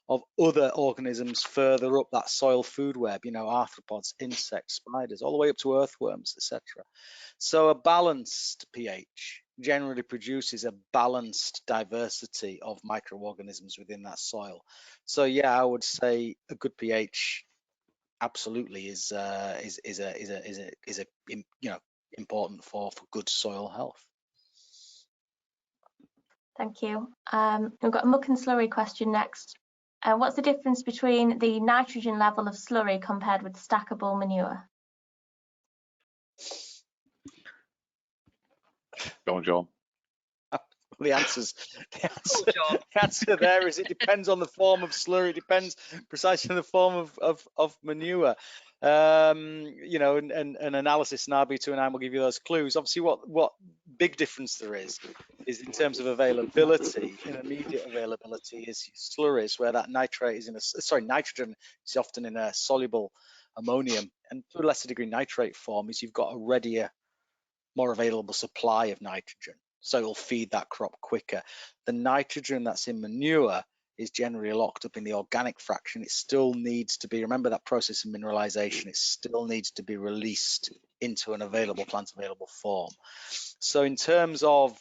of other organisms further up that soil food web, you know, arthropods, insects, spiders, all the way up to earthworms, etc. So a balanced pH generally produces a balanced diversity of microorganisms within that soil. So yeah, I would say a good pH absolutely is important for good soil health. Thank you. We've got a muck and slurry question next. What's the difference between the nitrogen level of slurry compared with stackable manure? Go on, John. The answer there is it depends on the form of slurry. It depends precisely on the form of manure. You know, and analysis in RB209 will give you those clues. Obviously, what big difference there is in terms of availability. In immediate availability is slurries, where that nitrate is nitrogen is often in a soluble ammonium, and to a lesser degree nitrate form is you've got a readier, more available supply of nitrogen. So it'll feed that crop quicker. The nitrogen that's in manure is generally locked up in the organic fraction. It still needs to be, remember that process of mineralization, it still needs to be released into an available plant available form. So in terms of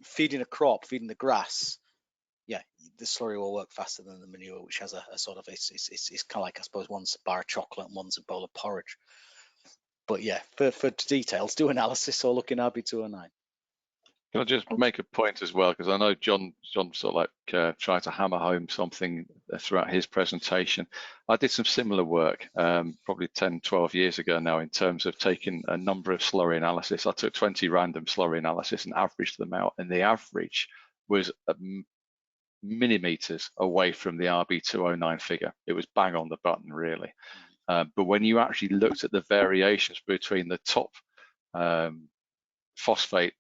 feeding a crop, feeding the grass, yeah, the slurry will work faster than the manure, which has a sort of, it's kind of like, I suppose, one's a bar of chocolate and one's a bowl of porridge. But yeah, for details, do analysis or look in RB209. Can I just make a point as well, because I know John sort of like tried to hammer home something throughout his presentation. I did some similar work probably 10, 12 years ago now in terms of taking a number of slurry analysis. I took 20 random slurry analysis and averaged them out, and the average was millimeters away from the RB209 figure. It was bang on the button, really. But when you actually looked at the variations between the top phosphate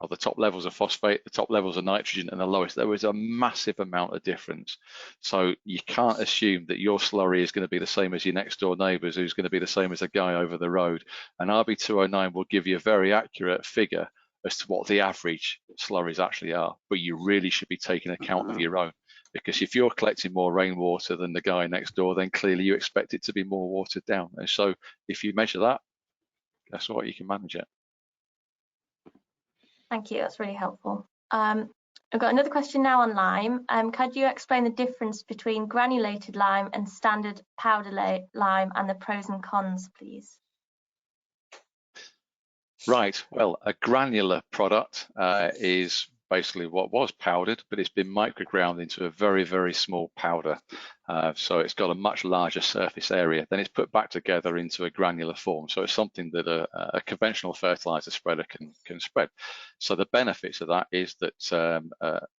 or the top levels of phosphate, the top levels of nitrogen, and the lowest. There was a massive amount of difference. So you can't assume that your slurry is going to be the same as your next door neighbours, who's going to be the same as a guy over the road. And RB209 will give you a very accurate figure as to what the average slurries actually are, but you really should be taking account of your own, because if you're collecting more rainwater than the guy next door, then clearly you expect it to be more watered down. And so if you measure that, guess what, you can manage it. Thank you, that's really helpful. I've got another question now on lime. Could you explain the difference between granulated lime and standard powder lime and the pros and cons, please? Right, well, a granular product is basically what was powdered, but it's been microground into a very, very small powder. So it's got a much larger surface area. Then it's put back together into a granular form. So it's something that a conventional fertilizer spreader can spread. So the benefits of that is that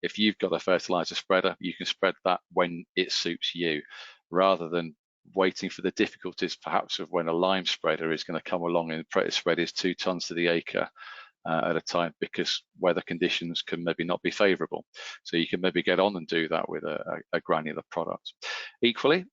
if you've got a fertilizer spreader, you can spread that when it suits you, rather than waiting for the difficulties perhaps of when a lime spreader is going to come along and spread is 2 tons to the acre at a time, because weather conditions can maybe not be favourable. So you can maybe get on and do that with a granular product. Equally,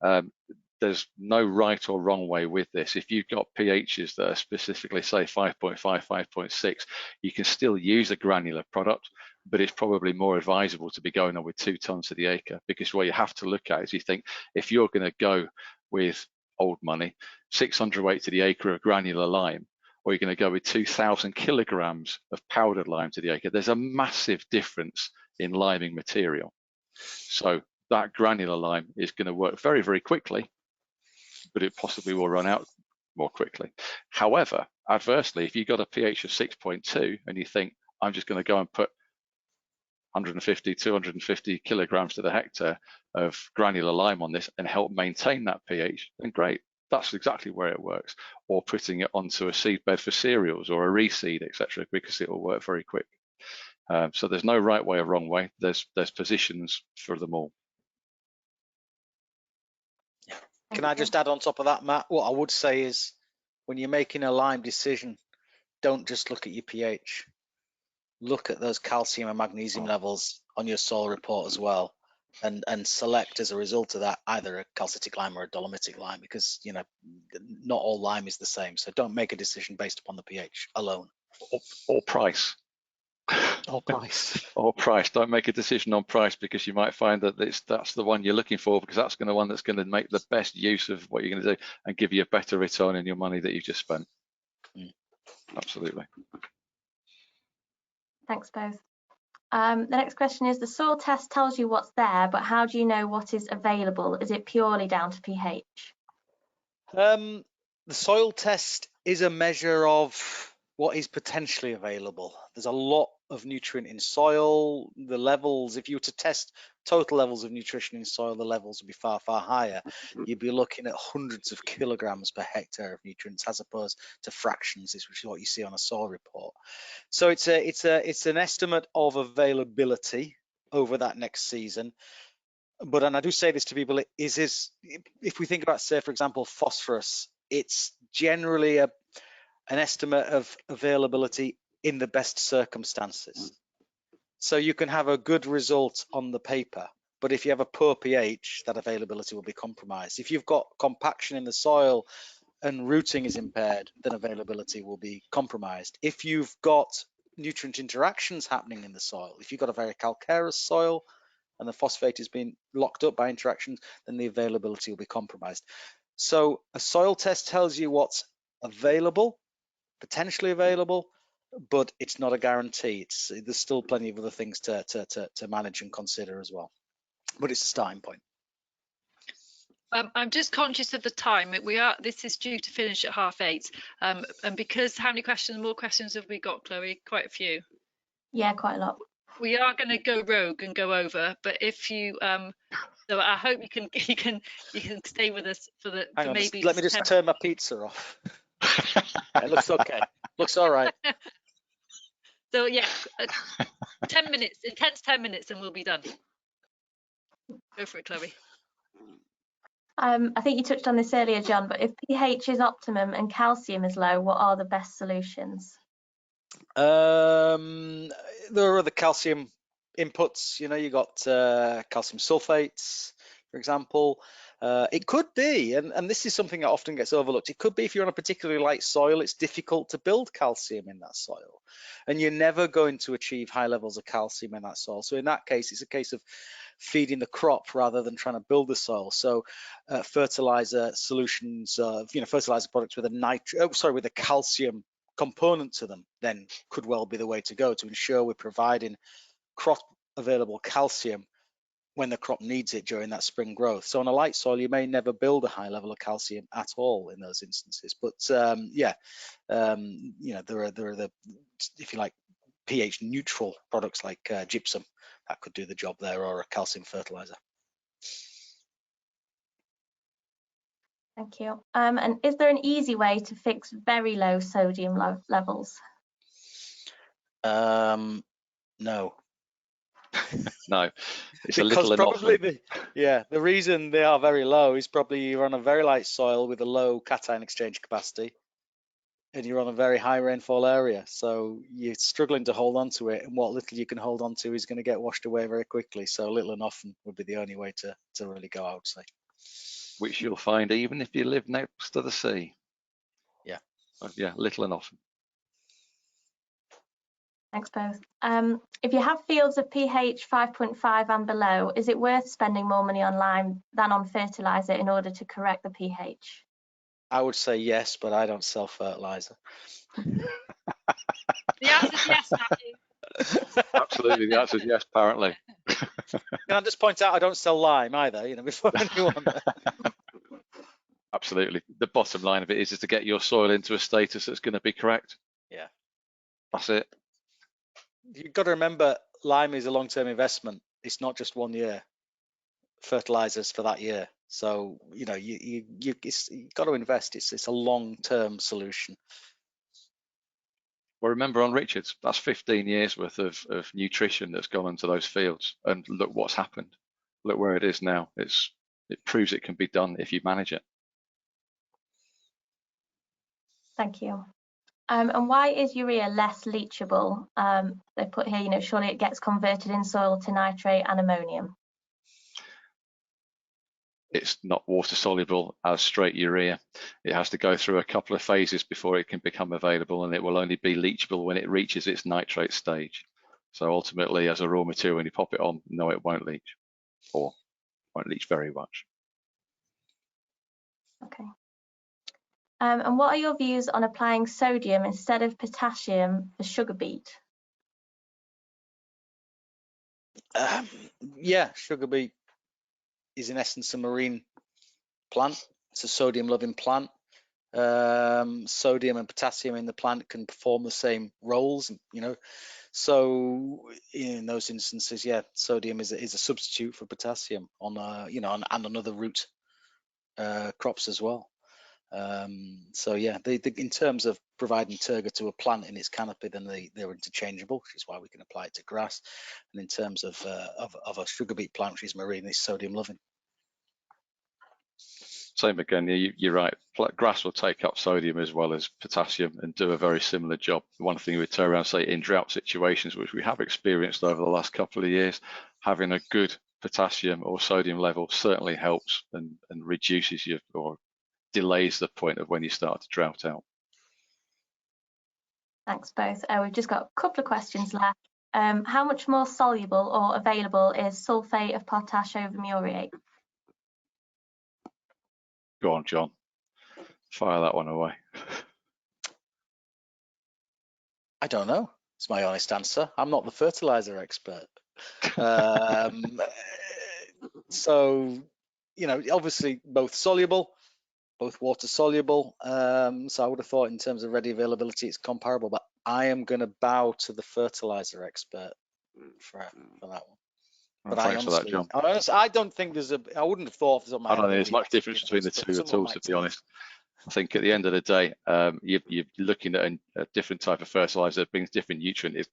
there's no right or wrong way with this. If you've got pHs that are specifically, say, 5.5, 5.6, you can still use a granular product, but it's probably more advisable to be going on with 2 tons to the acre, because what you have to look at is you think, if you're going to go with old money, 600 weight to the acre of granular lime, or you're going to go with 2,000 kilograms of powdered lime to the acre, there's a massive difference in liming material. So that granular lime is going to work very, very quickly, but it possibly will run out more quickly. However, adversely, if you've got a pH of 6.2 and you think, I'm just going to go and put 150, 250 kilograms to the hectare of granular lime on this and help maintain that pH, then great. That's exactly where it works. Or putting it onto a seed bed for cereals or a reseed, etc., because it will work very quick. So there's no right way or wrong way. There's positions for them all. Can I just add on top of that, Matt? What I would say is, when you're making a lime decision, don't just look at your pH. Look at those calcium and magnesium levels on your soil report as well, and select as a result of that either a calcitic lime or a dolomitic lime, because not all lime is the same. So don't make a decision based upon the pH alone. Or price. Or price. Or price. Don't make a decision on price, because you might find that that's the one you're looking for, because that's the one that's going to make the best use of what you're going to do and give you a better return on your money that you've just spent. Absolutely. Thanks both. The next question is, the soil test tells you what's there, but how do you know what is available? Is it purely down to pH? The soil test is a measure of what is potentially available. There's a lot of nutrient in soil. The levels, if you were to test total levels of nutrition in soil, the levels would be far, far higher. You'd be looking at hundreds of kilograms per hectare of nutrients, as opposed to fractions, which is what you see on a soil report. So it's an estimate of availability over that next season. But, and I do say this to people, if we think about, say, for example, phosphorus, it's generally an estimate of availability in the best circumstances. So you can have a good result on the paper, but if you have a poor pH, that availability will be compromised. If you've got compaction in the soil and rooting is impaired, then availability will be compromised. If you've got nutrient interactions happening in the soil, if you've got a very calcareous soil and the phosphate is being locked up by interactions, then the availability will be compromised. So a soil test tells you what's available, potentially available, but it's not a guarantee. There's still plenty of other things to manage and consider as well, but it's a starting point. I'm just conscious of the time. This is due to finish at 8:30, and because how many more questions have we got, Chloe? Quite a few. Yeah, quite a lot. We are going to go rogue and go over, but if you so I hope you can stay with us for the Hang on, maybe let me just turn my pizza off. It looks okay. Looks all right. So yeah, 10 minutes, intense 10 minutes, and we'll be done. Go for it, Chloe. I think you touched on this earlier, John, but if pH is optimum and calcium is low, what are the best solutions? There are other calcium inputs. You know, you got calcium sulfates, for example. It could be, and this is something that often gets overlooked, it could be if you're on a particularly light soil, it's difficult to build calcium in that soil, and you're never going to achieve high levels of calcium in that soil. So in that case, it's a case of feeding the crop rather than trying to build the soil. So fertilizer solutions, fertilizer products with a calcium component to them then could well be the way to go to ensure we're providing crop available calcium when the crop needs it during that spring growth. So on a light soil, you may never build a high level of calcium at all in those instances. But there are the, if you like, pH neutral products like gypsum that could do the job there, or a calcium fertilizer. Thank you. And is there an easy way to fix very low sodium levels? No. No, it's a little probably enough. The reason they are very low is probably you're on a very light soil with a low cation exchange capacity, and you're on a very high rainfall area, so you're struggling to hold on to it, and what little you can hold on to is going to get washed away very quickly. So little and often would be the only way to really go, I would say. Which you'll find even if you live next to the sea. Yeah. Yeah, little and often. Thanks both. If you have fields of pH 5.5 and below, is it worth spending more money on lime than on fertiliser in order to correct the pH? I would say yes, but I don't sell fertiliser. The answer is yes, Matthew. Absolutely, the answer is yes, apparently. Can I just point out I don't sell lime either, before anyone. Absolutely. The bottom line of it is to get your soil into a status that's going to be correct. Yeah. That's it. You've got to remember, lime is a long-term investment. It's not just 1 year. Fertilizers for that year. So, you've got to invest. It's a long-term solution. Well, remember on Richards, that's 15 years worth of nutrition that's gone into those fields. And look what's happened. Look where it is now. It proves it can be done if you manage it. Thank you. And why is urea less leachable? They put here, surely it gets converted in soil to nitrate and ammonium. It's not water soluble as straight urea. It has to go through a couple of phases before it can become available, and it will only be leachable when it reaches its nitrate stage. So ultimately, as a raw material, when you pop it on, no, it won't leach, or won't leach very much. Okay. And what are your views on applying sodium instead of potassium for sugar beet? Sugar beet is in essence a marine plant. It's a sodium loving plant. Sodium and potassium in the plant can perform the same roles, so in those instances, sodium is a substitute for potassium on and on other root crops as well. In terms of providing turgor to a plant in its canopy, then they're interchangeable, which is why we can apply it to grass. And in terms of a sugar beet plant, which is marine, it's sodium loving. Same again, you're right. Grass will take up sodium as well as potassium and do a very similar job. One thing we turn around and say in drought situations, which we have experienced over the last couple of years, having a good potassium or sodium level certainly helps and reduces or delays the point of when you start to drought out. Thanks both. We've just got a couple of questions left. How much more soluble or available is sulfate of potash over muriate? Go on, John. Fire that one away. I don't know. It's my honest answer. I'm not the fertilizer expert. Obviously both soluble, both water soluble. So I would have thought in terms of ready availability, it's comparable, but I am going to bow to the fertilizer expert for that one. Well, but thanks for that, John. I don't think I wouldn't have thought off the top of my head. I don't think there's much difference between the two at all, to be honest. I think at the end of the day, you're looking at a different type of fertilizer that brings different nutrients.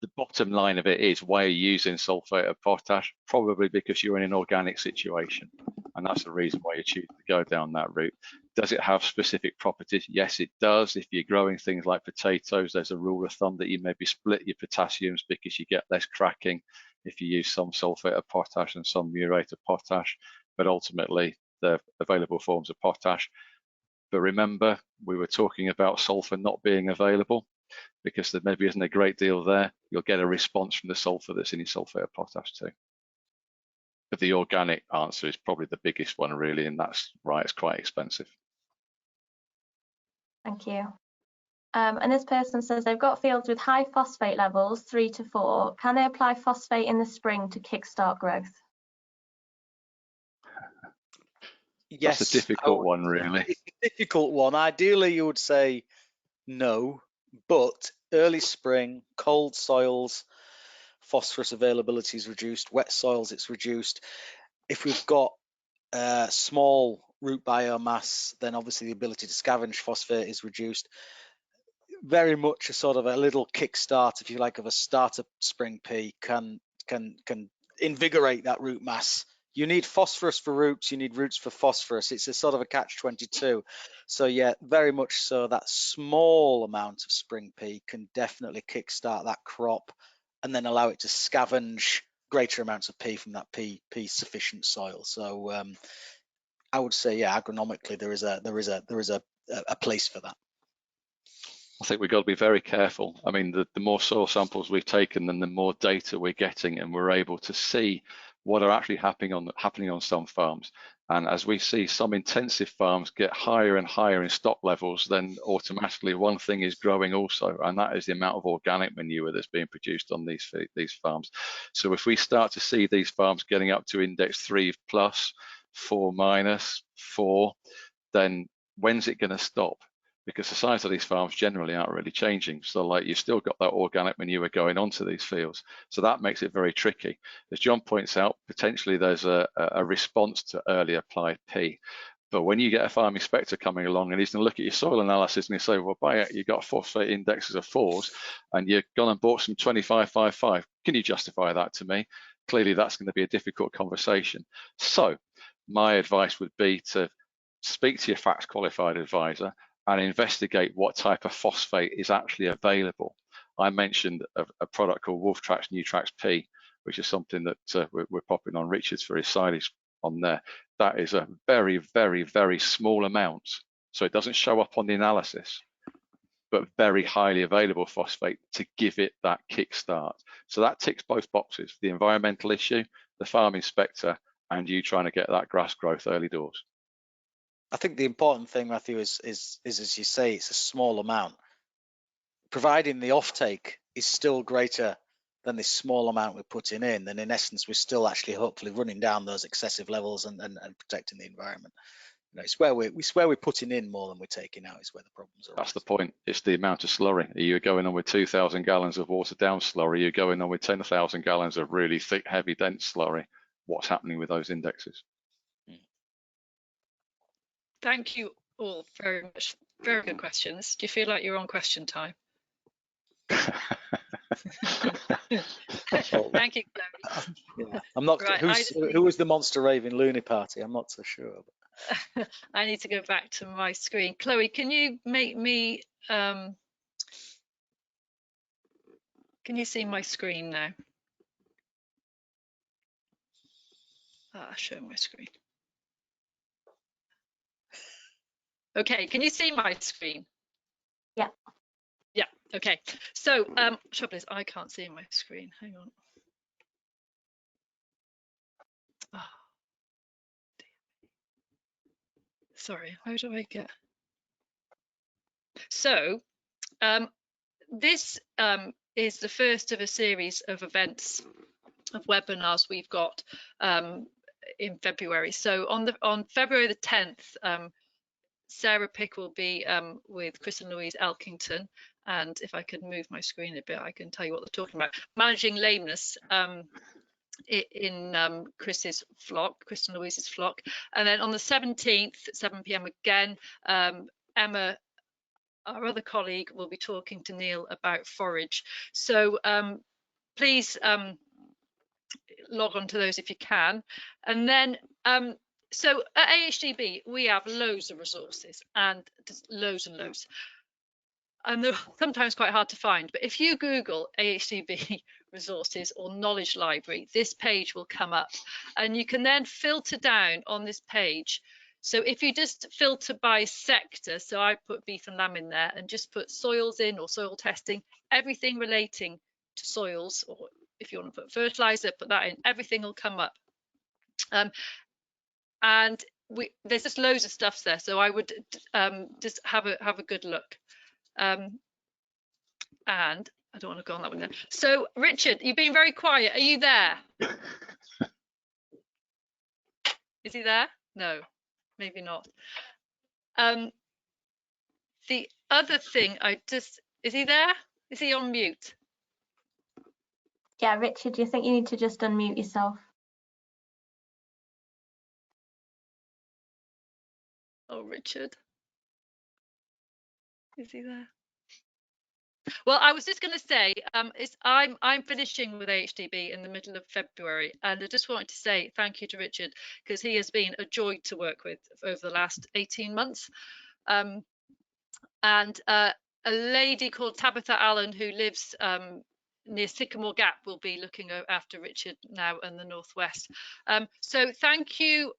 The bottom line of it is, why are you using sulfate of potash? Probably because you're in an organic situation, and that's the reason why you choose to go down that route. Does it have specific properties? Yes, it does. If you're growing things like potatoes, there's a rule of thumb that you maybe split your potassiums because you get less cracking if you use some sulfate of potash and some murate of potash, but ultimately they're available forms of potash. But remember, we were talking about sulfur not being available because there maybe isn't a great deal there. You'll get a response from the sulfur that's in your sulfate of potash too. But the organic answer is probably the biggest one really, and that's right, it's quite expensive. Thank you. And this person says they've got fields with high phosphate levels, 3 to 4. Can they apply phosphate in the spring to kickstart growth? Yes. That's a difficult one, really. It's a difficult one. Ideally, you would say no, but early spring, cold soils, phosphorus availability is reduced, wet soils, it's reduced. If we've got small root biomass, then obviously the ability to scavenge phosphate is reduced. Very much a sort of a little kickstart, if you like, of a starter spring pea can invigorate that root mass. You need phosphorus for roots, you need roots for phosphorus. It's a sort of a catch-22. So yeah, very much so that small amount of spring pea can definitely kickstart that crop and then allow it to scavenge greater amounts of pea from that pea sufficient soil. So I would say, yeah, agronomically there is a place for that. I think we've got to be very careful. I mean, the more soil samples we've taken, then the more data we're getting, and we're able to see what are actually happening on some farms. And as we see some intensive farms get higher and higher in stock levels, then automatically one thing is growing also, and that is the amount of organic manure that's being produced on these farms. So if we start to see these farms getting up to index 3+, 4-, 4, then when's it going to stop? Because the size of these farms generally aren't really changing. So like you've still got that organic manure going onto these fields. So that makes it very tricky. As John points out, potentially there's a response to early applied P. But when you get a farm inspector coming along and he's going to look at your soil analysis and he say, well, by it, you've got phosphate indexes of 4s and you've gone and bought some 25-5-5. Can you justify that to me? Clearly, that's going to be a difficult conversation. So my advice would be to speak to your FACTS qualified advisor and investigate what type of phosphate is actually available. I mentioned a product called Wolftrax Nutrax P, which is something that we're popping on Richard's for his silage on there. That is a very, very, very small amount. So it doesn't show up on the analysis, but very highly available phosphate to give it that kickstart. So that ticks both boxes, the environmental issue, the farm inspector, and you trying to get that grass growth early doors. I think the important thing, Matthew, is as you say, it's a small amount. Providing the offtake is still greater than this small amount we're putting in, then in essence we're still actually hopefully running down those excessive levels and protecting the environment. You know, it's where we're putting in more than we're taking out is where the problems are. That's the point. It's the amount of slurry. Are you going on with 2,000 gallons of watered down slurry? Are you going on with 10,000 gallons of really thick, heavy, dense slurry? What's happening with those indexes? Thank you all very much. Very good questions. Do you feel like you're on question time? Thank you, Chloe. Yeah. I'm not. Right, who was the monster raving loony party? I'm not so sure. But... I need to go back to my screen. Chloe, can you make me? Can you see my screen now? Show my screen. Okay, can you see my screen? Yeah. Yeah, okay. So trouble is I can't see my screen. Hang on. Oh, dear. Sorry, how do I get? So this is the first of a series of events, of webinars we've got in February. So on February the 10th, Sarah Pick will be with Chris and Louise Elkington, and if I could move my screen a bit, I can tell you what they're talking about. Managing lameness in Chris's flock, Chris and Louise's flock. And then on the 17th at 7 p.m. again, Emma, our other colleague, will be talking to Neil about forage. So please log on to those if you can. And then So at AHDB, we have loads of resources, and just loads and loads. And they're sometimes quite hard to find. But if you Google AHDB resources or knowledge library, this page will come up, and you can then filter down on this page. So if you just filter by sector, so I put beef and lamb in there and just put soils in or soil testing, everything relating to soils, or if you want to put fertiliser, put that in, everything will come up. And there's just loads of stuff there, so I would just have a good look. And I don't want to go on that one there. So Richard, you've been very quiet. Are you there? Is he there? No, maybe not. The other thing is he there? Is he on mute? Yeah, Richard, you think you need to just unmute yourself? Oh, Richard. Is he there? Well, I was just going to say, I'm finishing with AHDB in the middle of February, and I just wanted to say thank you to Richard, because he has been a joy to work with over the last 18 months. And a lady called Tabitha Allen, who lives near Sycamore Gap, will be looking after Richard now in the Northwest. So thank you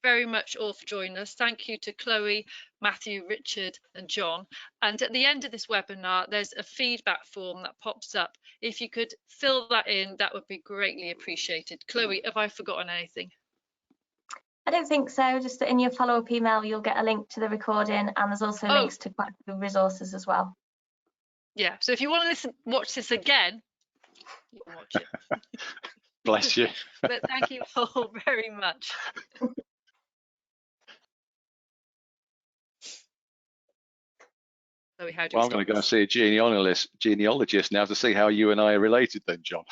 very much all for joining us. Thank you to Chloe, Matthew, Richard and John. And at the end of this webinar, there's a feedback form that pops up. If you could fill that in, that would be greatly appreciated. Chloe, have I forgotten anything? I don't think so. Just that in your follow-up email, you'll get a link to the recording, and there's also links to quite a few resources as well. Yeah, so if you want to watch this again, you can watch it. Bless you. But thank you all very much. Well, I'm going to go and see a genealogist now to see how you and I are related then, John.